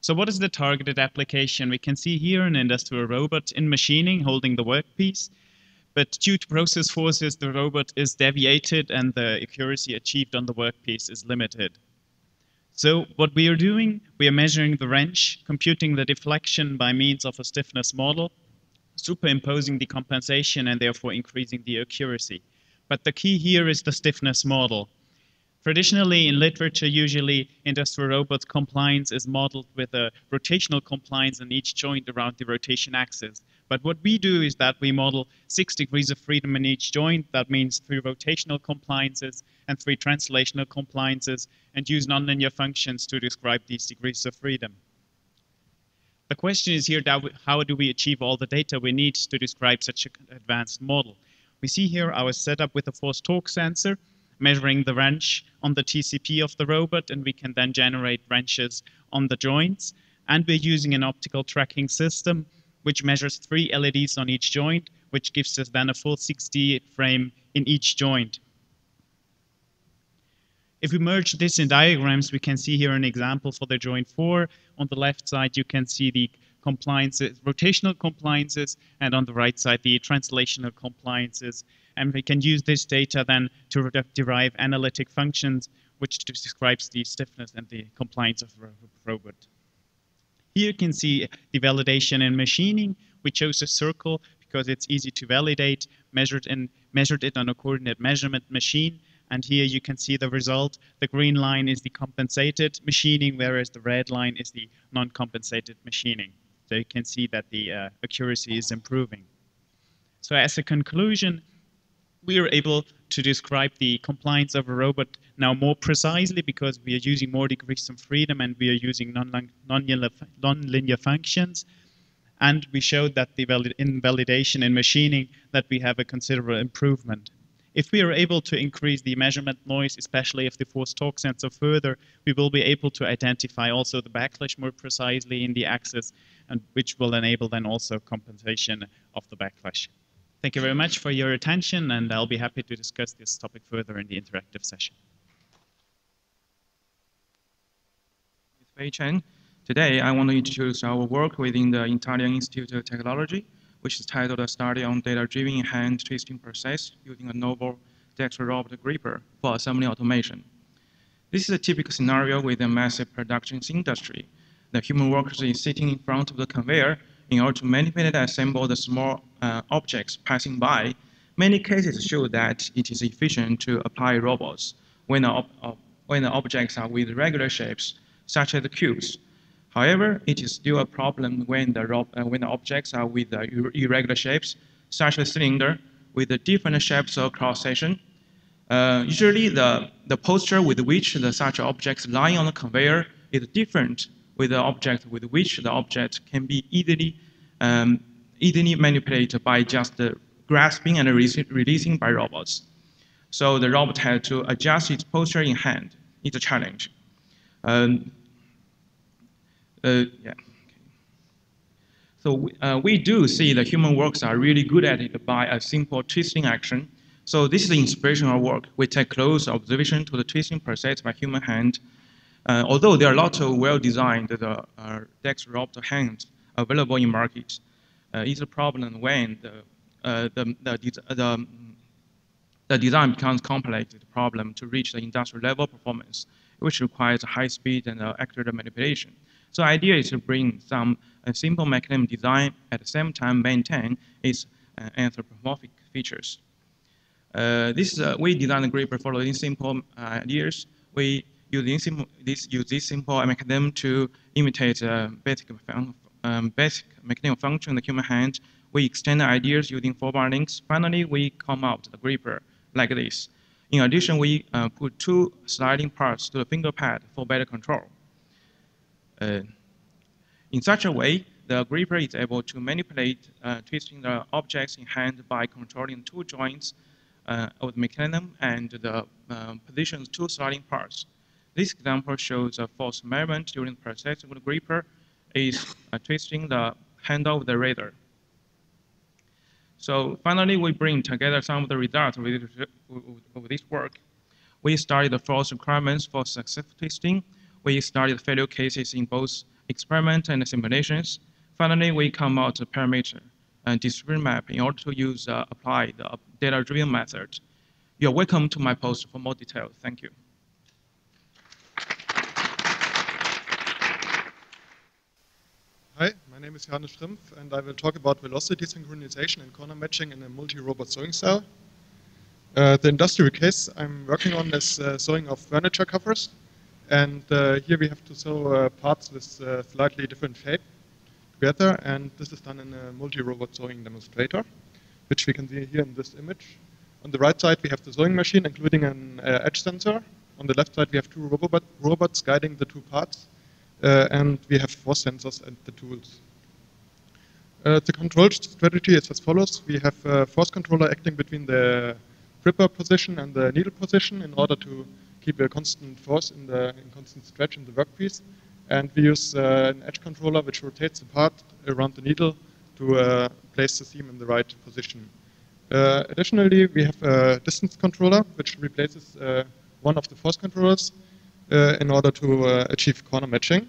So what is the targeted application? We can see here an industrial robot in machining holding the workpiece, but due to process forces, the robot is deviated and the accuracy achieved on the workpiece is limited. So what we are doing, we are measuring the wrench, computing the deflection by means of a stiffness model, superimposing the compensation and therefore increasing the accuracy. But the key here is the stiffness model. Traditionally, in literature, usually industrial robots compliance is modeled with a rotational compliance in each joint around the rotation axis. But what we do is that we model 6 degrees of freedom in each joint. That means 3 rotational compliances and 3 translational compliances, and use nonlinear functions to describe these degrees of freedom. The question is here, how do we achieve all the data we need to describe such an advanced model? We see here our setup with a force torque sensor, measuring the wrench on the TCP of the robot, and we can then generate wrenches on the joints. And we're using an optical tracking system, which measures 3 LEDs on each joint, which gives us then a full 6D frame in each joint. If we merge this in diagrams, we can see here an example for the joint 4. On the left side, you can see the compliances, rotational compliances, and on the right side, the translational compliances. And we can use this data then to derive analytic functions, which describes the stiffness and the compliance of the robot. Here you can see the validation in machining. We chose a circle because it's easy to validate, measured it on a coordinate measurement machine. And here you can see the result. The green line is the compensated machining, whereas the red line is the non-compensated machining. So you can see that the accuracy is improving. So as a conclusion, we are able to describe the compliance of a robot now more precisely because we are using more degrees of freedom and we are using non-linear functions. And we showed that in validation and machining that we have a considerable improvement. If we are able to increase the measurement noise, especially if the force torque sensor further, we will be able to identify also the backlash more precisely in the axis, and which will enable then also compensation of the backlash. Thank you very much for your attention, and I'll be happy to discuss this topic further in the interactive session. Fei Chen. Today, I want to introduce our work within the Italian Institute of Technology, which is titled A Study on Data-Driven Hand Twisting Process Using a Novel Dexter Robot Gripper for Assembly Automation. This is a typical scenario with a massive production industry. The human worker is sitting in front of the conveyor in order to manipulate and assemble the small objects passing by. Many cases show that it is efficient to apply robots when the objects are with regular shapes, such as cubes. However, it is still a problem when the objects are with irregular shapes, such as cylinder, with the different shapes of cross-section. Usually, the posture with which such objects lie on the conveyor is different with the object with which the object can be easily easily manipulated by just grasping and releasing by robots. So the robot had to adjust its posture in hand. It's a challenge. Yeah. So we do see the human works are really good at it by a simple twisting action. So this is the inspirational work. We take close observation to the twisting process by human hand. Although there are lots of well-designed DEX robot hands available in market, it's a problem when the design becomes complicated problem to reach the industrial level performance, which requires high speed and accurate manipulation. So the idea is to bring some simple mechanism design at the same time maintain its anthropomorphic features. We designed the gripper following simple ideas. We use this simple mechanism to imitate basic mechanism function in the human hand. We extend the ideas using forward links. Finally, we come out the gripper like this. In addition, we put two sliding parts to the finger pad for better control. In such a way, the gripper is able to manipulate twisting the objects in hand by controlling two joints of the mechanism and the positions two sliding parts. This example shows a force measurement during the process of the gripper is twisting the handle of the razor. So finally, we bring together some of the results of this work. We studied the force requirements for successful twisting. We studied failure cases in both experiment and simulations. Finally, we come out a parameter and distribution map in order to apply the data-driven method. You're welcome to my post for more details. Thank you. Hi, my name is Johannes Schrimpf, and I will talk about velocity synchronization and corner matching in a multi-robot sewing cell. The industrial case I'm working on is sewing of furniture covers. And here we have to sew parts with slightly different shape together, and this is done in a multi-robot sewing demonstrator, which we can see here in this image. On the right side, we have the sewing machine, including an edge sensor. On the left side, we have two robots guiding the two parts, and we have force sensors and the tools. The control strategy is as follows. We have a force controller acting between the gripper position and the needle position in order to keep a constant force in constant stretch in the workpiece. And we use an edge controller which rotates the part around the needle to place the seam in the right position. Additionally, we have a distance controller which replaces one of the force controllers in order to achieve corner matching.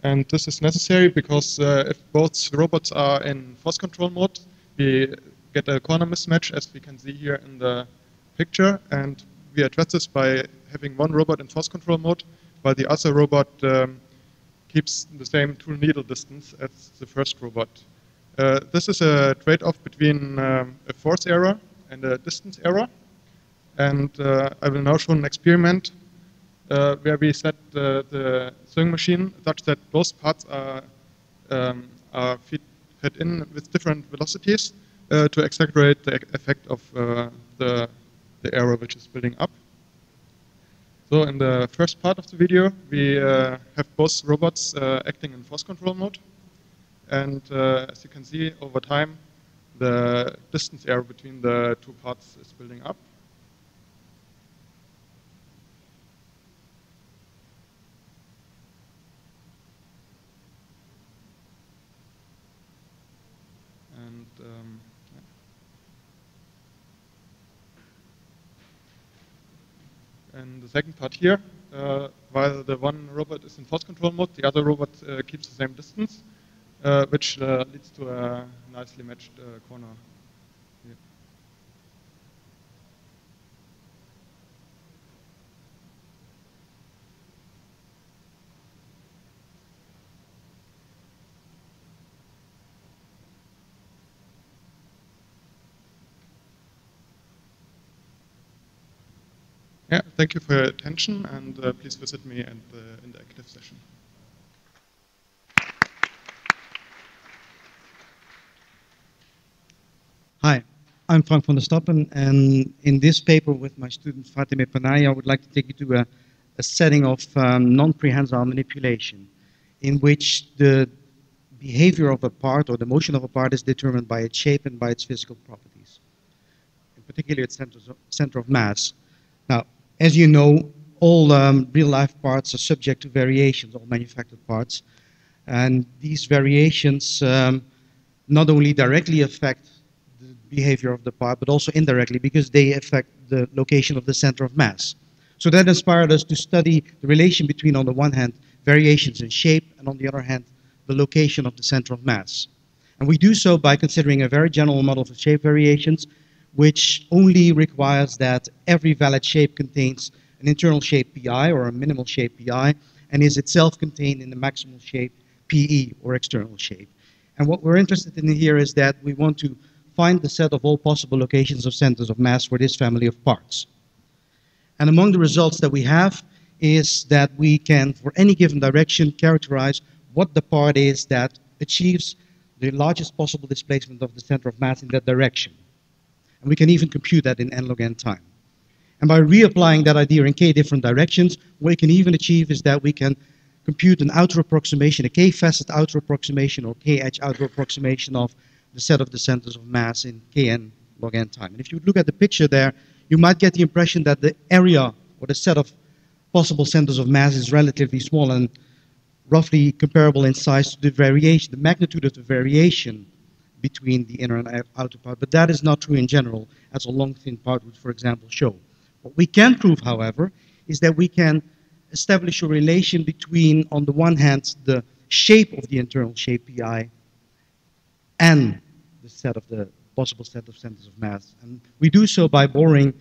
And this is necessary because if both robots are in force control mode, we get a corner mismatch, as we can see here in the picture. And we address this by having one robot in force control mode, while the other robot keeps the same tool needle distance as the first robot. This is a trade-off between a force error and a distance error. And I will now show an experiment where we set the sewing machine such that both parts are fed in with different velocities to exaggerate the effect of the error which is building up. So in the first part of the video, we have both robots acting in force control mode. And as you can see, over time, the distance error between the two parts is building up. And the second part here, while the one robot is in force control mode, the other robot keeps the same distance, which leads to a nicely matched corner. Here. Yeah, thank you for your attention, and please visit me at the interactive session. Hi, I'm Frank van der Stappen, and in this paper with my student Fatime Panay, I would like to take you to a setting of non-prehensile manipulation, in which the behavior of a part or the motion of a part is determined by its shape and by its physical properties, in particular its center of mass. Now, as you know, all real-life parts are subject to variations, all manufactured parts, and these variations not only directly affect the behavior of the part, but also indirectly because they affect the location of the center of mass. So that inspired us to study the relation between, on the one hand, variations in shape, and on the other hand, the location of the center of mass. And we do so by considering a very general model for shape variations, which only requires that every valid shape contains an internal shape pi or a minimal shape pi, and is itself contained in the maximal shape pe or external shape. And what we're interested in here is that we want to find the set of all possible locations of centers of mass for this family of parts. And among the results that we have is that we can, for any given direction, characterize what the part is that achieves the largest possible displacement of the center of mass in that direction. And we can even compute that in n log n time. And by reapplying that idea in k different directions, what we can even achieve is that we can compute an outer approximation, a k-facet outer approximation or k-edge outer approximation of the set of the centers of mass in kn log n time. And if you look at the picture there, you might get the impression that the area or the set of possible centers of mass is relatively small and roughly comparable in size to the variation, the magnitude of the variation between the inner and outer part. But that is not true in general, as a long thin part would, for example, show. What we can prove, however, is that we can establish a relation between, on the one hand, the shape of the internal shape pi and the set of the possible set of centers of mass. And we do so by borrowing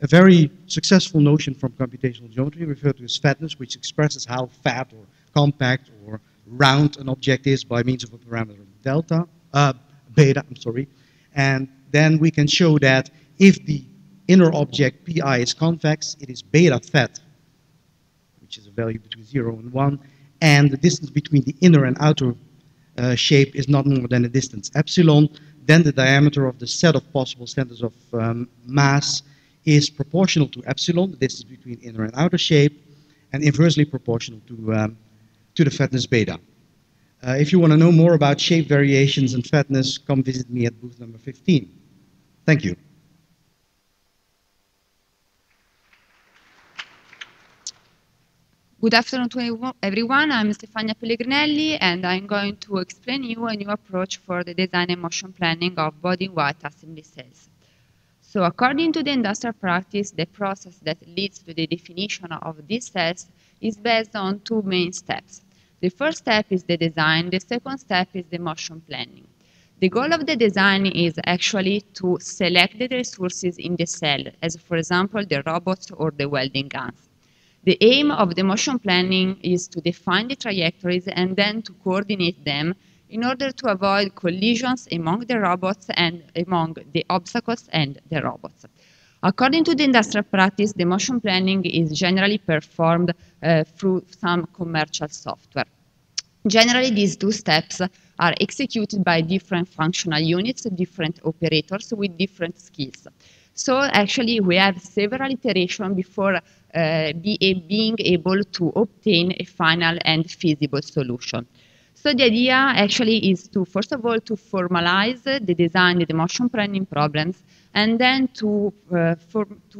a very successful notion from computational geometry referred to as fatness, which expresses how fat or compact or round an object is by means of a parameter beta, and then we can show that if the inner object pi is convex, it is beta fat, which is a value between 0 and 1, and the distance between the inner and outer shape is not more than a distance epsilon, then the diameter of the set of possible centers of mass is proportional to epsilon, the distance between inner and outer shape, and inversely proportional to the fatness beta. If you want to know more about shape variations and fatness, come visit me at booth number 15. Thank you. Good afternoon to everyone. I'm Stefania Pellegrinelli, and I'm going to explain you a new approach for the design and motion planning of body-in-white assembly cells. So according to the industrial practice, the process that leads to the definition of these cells is based on two main steps. The first step is the design, the second step is the motion planning. The goal of the design is actually to select the resources in the cell, as for example, the robots or the welding guns. The aim of the motion planning is to define the trajectories and then to coordinate them in order to avoid collisions among the robots and among the obstacles and the robots. According to the industrial practice, the motion planning is generally performed through some commercial software. Generally, these two steps are executed by different functional units, different operators with different skills. So actually, we have several iterations before being able to obtain a final and feasible solution. So the idea actually is to, first of all, to formalize the design, the motion planning problems, and then to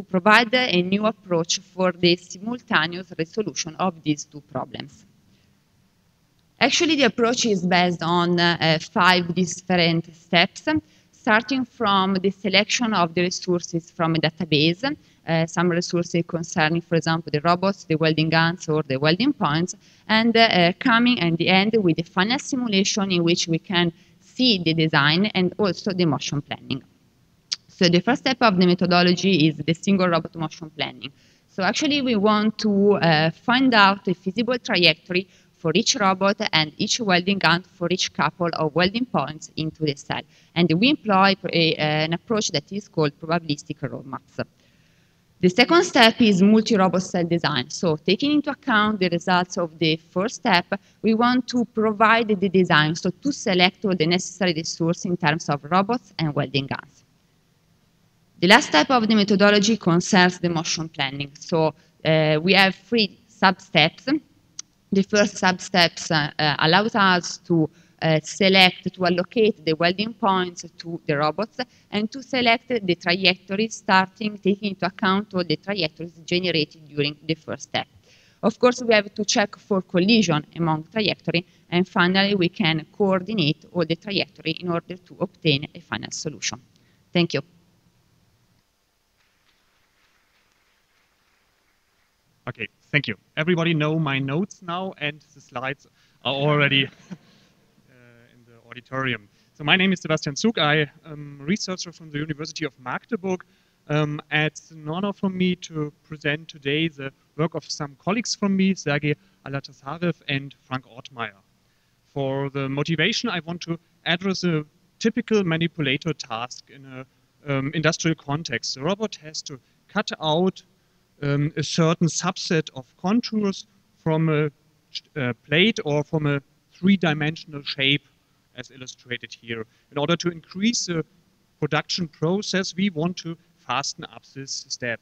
provide a new approach for the simultaneous resolution of these two problems. Actually, the approach is based on 5 different steps, starting from the selection of the resources from a database, some resources concerning, for example, the robots, the welding guns, or the welding points, and coming at the end with a final simulation in which we can see the design and also the motion planning. So the first step of the methodology is the single robot motion planning. So actually, we want to find out a feasible trajectory for each robot and each welding gun for each couple of welding points into the cell. And we employ an approach that is called probabilistic roadmaps. The second step is multi-robot cell design. So taking into account the results of the first step, we want to provide the design, so to select all the necessary resources in terms of robots and welding guns. The last step of the methodology concerns the motion planning. So we have 3 sub-steps. The first sub-steps allows us to select, to allocate the welding points to the robots, and to select the trajectories, starting taking into account all the trajectories generated during the first step. Of course, we have to check for collision among trajectory, and finally, we can coordinate all the trajectory in order to obtain a final solution. Thank you. Okay, thank you. Everybody know my notes now, and the slides are already in the auditorium. So my name is Sebastian Zug. I am a researcher from the University of Magdeburg. It's an honor for me to present today the work of some colleagues from me, Sergei Alatasarev and Frank Ortmeier. For the motivation, I want to address a typical manipulator task in an industrial context. The robot has to cut out a certain subset of contours from a plate or from a three-dimensional shape, as illustrated here. In order to increase the production process, we want to fasten up this step.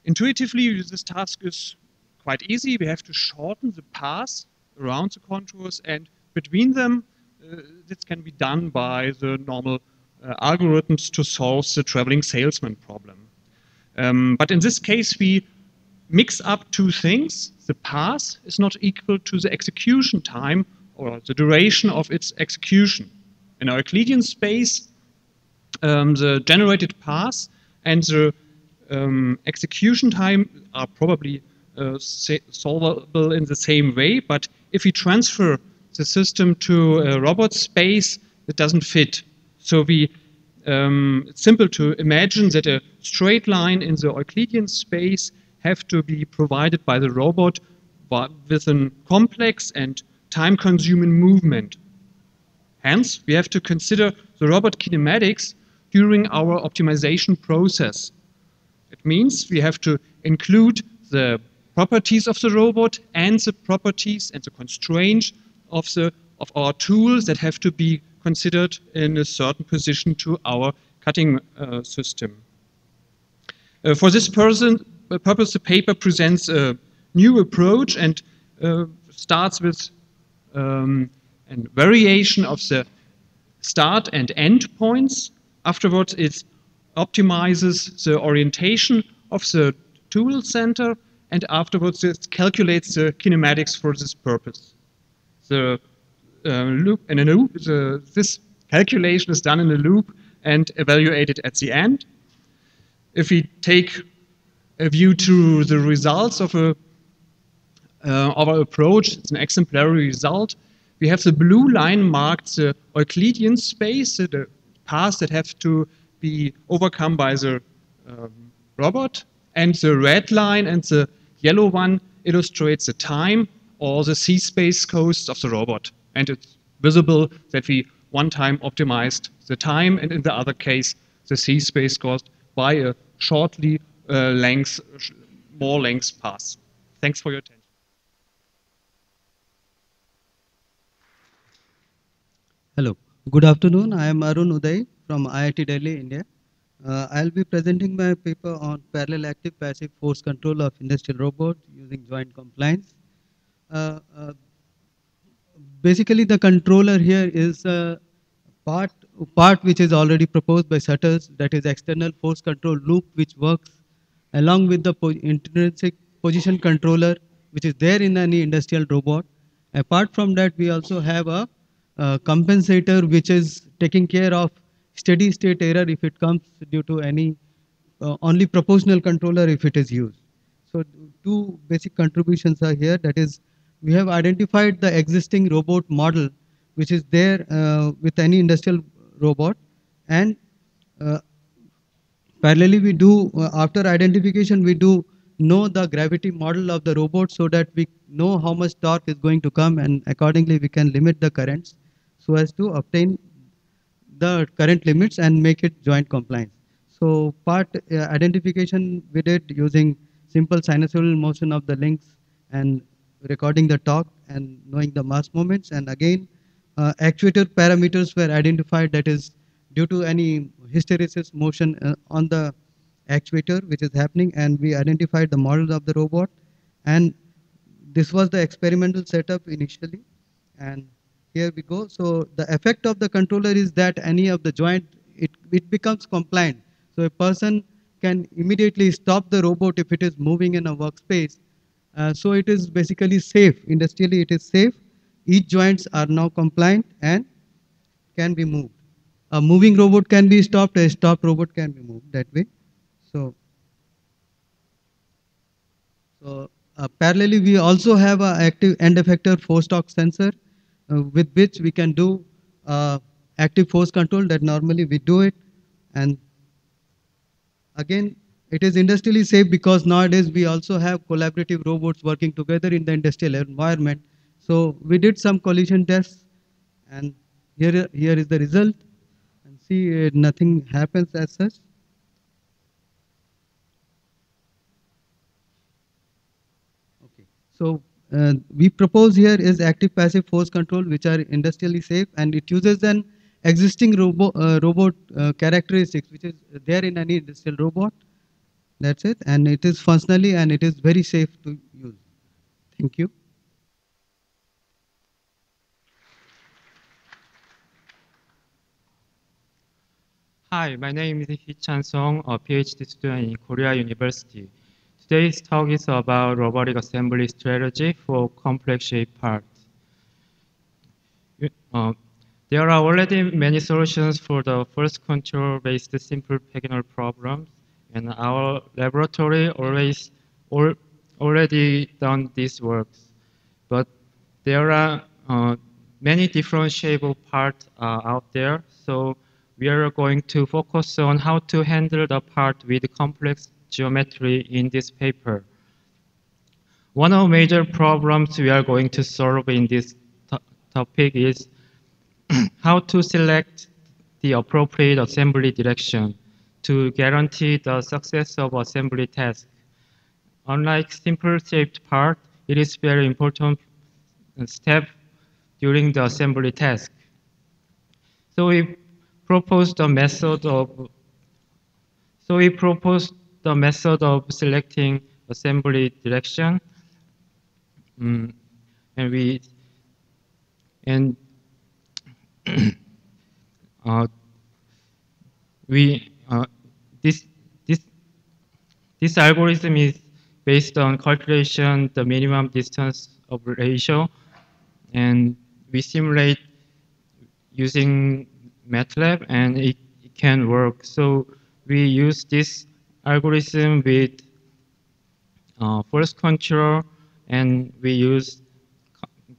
Intuitively, this task is quite easy. We have to shorten the path around the contours, and between them, this can be done by the normal algorithms to solve the traveling salesman problem. But in this case, we mix up two things. The path is not equal to the execution time or the duration of its execution. In our Euclidean space, the generated path and the execution time are probably solvable in the same way, but if we transfer the system to a robot space, it doesn't fit. So it's simple to imagine that a straight line in the Euclidean space have to be provided by the robot with a complex and time-consuming movement. Hence, we have to consider the robot kinematics during our optimization process. It means we have to include the properties of the robot and the properties and the constraints of our tools that have to be considered in a certain position to our cutting system. For this purpose, the paper presents a new approach and starts with a variation of the start and end points. Afterwards, it optimizes the orientation of the tool center, and afterwards it calculates the kinematics for this purpose. The loop in a loop, this calculation is done in a loop and evaluated at the end. If we take a view to the results of our approach, it's an exemplary result. We have the blue line marked the Euclidean space, the paths that have to be overcome by the robot, and the red line and the yellow one illustrates the time or the C-space costs of the robot. And it's visible that we one time optimized the time, and in the other case, the C-space cost by a shortly more length path. Thanks for your attention. Hello, good afternoon. I am Arun Uday from IIT Delhi, India. I'll be presenting my paper on parallel active passive force control of industrial robot using joint compliance. Basically, the controller here is a part which is already proposed by Sutters, that is external force control loop, which works along with the intrinsic position controller, which is there in any industrial robot. Apart from that, we also have a compensator, which is taking care of steady state error if it comes due to any only proportional controller if it is used. So two basic contributions are here. That is, we have identified the existing robot model which is there with any industrial robot, and parallelly we do after identification we do know the gravity model of the robot so that we know how much torque is going to come, and accordingly we can limit the currents so as to obtain the current limits and make it joint compliance. So part identification we did using simple sinusoidal motion of the links and recording the torque and knowing the mass moments, and again actuator parameters were identified, that is due to any hysteresis motion on the actuator which is happening, and we identified the models of the robot, and this was the experimental setup initially. And here we go. So the effect of the controller is that any of the joint, it becomes compliant. So a person can immediately stop the robot if it is moving in a workspace. So it is basically safe. Industrially, it is safe. Each joints are now compliant and can be moved. A moving robot can be stopped. A stopped robot can be moved that way. So, parallelly, we also have an active end effector force torque sensor with which we can do active force control that normally we do it. And again, it is industrially safe because nowadays we also have collaborative robots working together in the industrial environment. So we did some collision tests, and here is the result. And see, nothing happens as such. Okay. So we propose here is active passive force control, which are industrially safe, and it uses an existing robot characteristics which is there in any industrial robot. That's it, and it is functionally and it is very safe to use. Thank you. Hi, my name is Hee-chan Song, a PhD student in Korea University. Today's talk is about robotic assembly strategy for complex shape parts. There are already many solutions for the force control-based simple Paganel problems, and our laboratory already done these works. But there are many different shape of parts out there, so we are going to focus on how to handle the part with complex geometry in this paper. One of the major problems we are going to solve in this topic is how to select the appropriate assembly direction to guarantee the success of assembly task. Unlike simple shaped part, it is very important step during the assembly task. So we proposed the method of selecting assembly direction, this algorithm is based on calculation the minimum distance of ratio, and we simulate using MATLAB, and it can work. So we use this algorithm with force control, and we use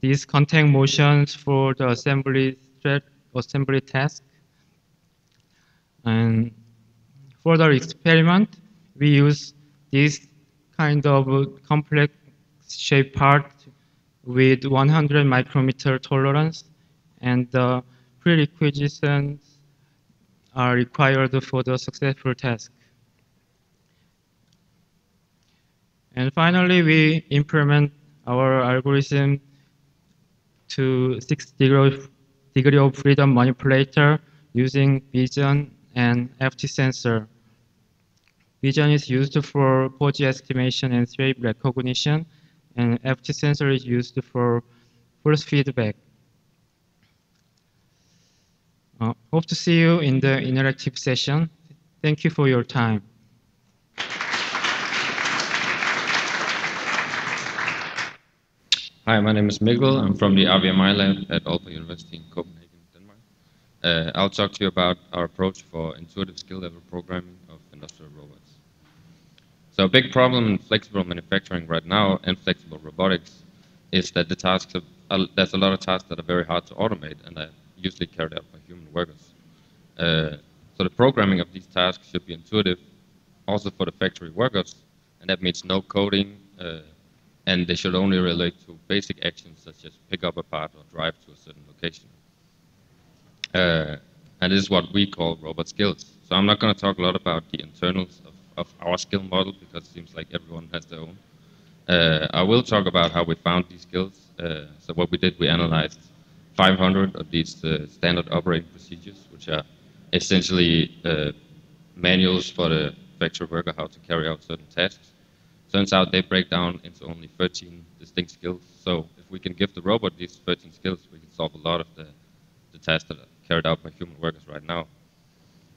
these contact motions for the assembly task. And for the experiment, we use this kind of complex shape part with 100 micrometer tolerance, and the prerequisites are required for the successful task. And finally, we implement our algorithm to 6 degree of freedom manipulator using vision and FT sensor. Vision is used for pose estimation and shape recognition, and FT sensor is used for force feedback. Hope to see you in the interactive session. Thank you for your time. Hi, my name is Mikkel. I'm from the RVMI lab at Aalborg University in Copenhagen, Denmark. I'll talk to you about our approach for intuitive skill level programming of industrial robots. So a big problem in flexible manufacturing right now and flexible robotics is that there's a lot of tasks that are very hard to automate and are usually carried out by human workers. So the programming of these tasks should be intuitive also for the factory workers, and that means no coding, and they should only relate to basic actions such as pick up a part or drive to a certain location. And this is what we call robot skills. So I'm not going to talk a lot about the internals of our skill model because it seems like everyone has their own. I will talk about how we found these skills. So what we did, we analyzed 500 of these standard operating procedures, which are essentially manuals for the factory worker how to carry out certain tasks. Turns out they break down into only 13 distinct skills. So if we can give the robot these 13 skills, we can solve a lot of the tasks that are carried out by human workers right now.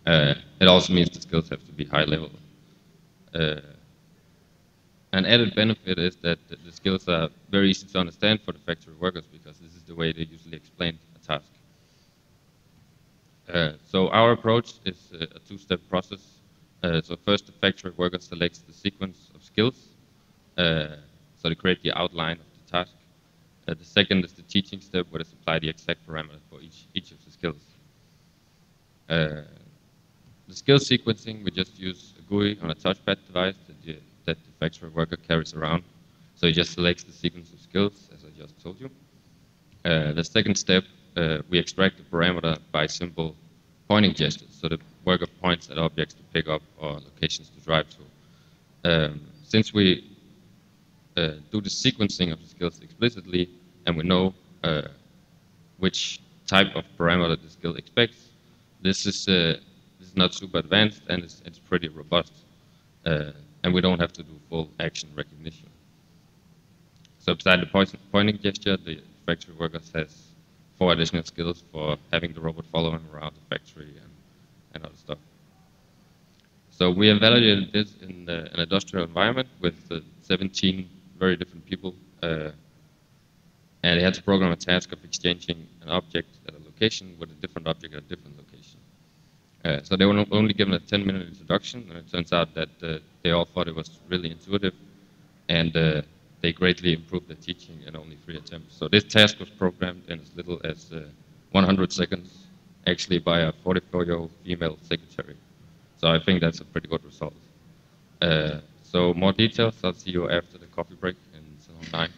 It also means the skills have to be high level. An added benefit is that the skills are very easy to understand for the factory workers because this is the way they usually explain a task. So our approach is a two-step process. So first, the factory worker selects the sequence of skills. So they create the outline of the task. The second is the teaching step, where they supply the exact parameter for each of the skills. The skill sequencing, we just use a GUI on a touchpad device that the factory worker carries around. So he just selects the sequence of skills, as I just told you. The second step, we extract the parameter by simple pointing gestures. So the worker points at objects to pick up or locations to drive to. Since we do the sequencing of the skills explicitly, and we know which type of parameter the skill expects, this is not super advanced, and it's pretty robust. And we don't have to do full action recognition. So beside the pointing gesture, the factory worker has 4 additional skills for having the robot follow him around the factory and other stuff. So we have validated this in an industrial environment with 17 very different people, and they had to program a task of exchanging an object at a location with a different object at a different location. So they were only given a 10-minute introduction, and it turns out that they all thought it was really intuitive, and they greatly improved the teaching in only 3 attempts. So this task was programmed in as little as 100 seconds, actually by a 44-year-old female secretary. So I think that's a pretty good result. So more details, I'll see you after the coffee break in Salon 9.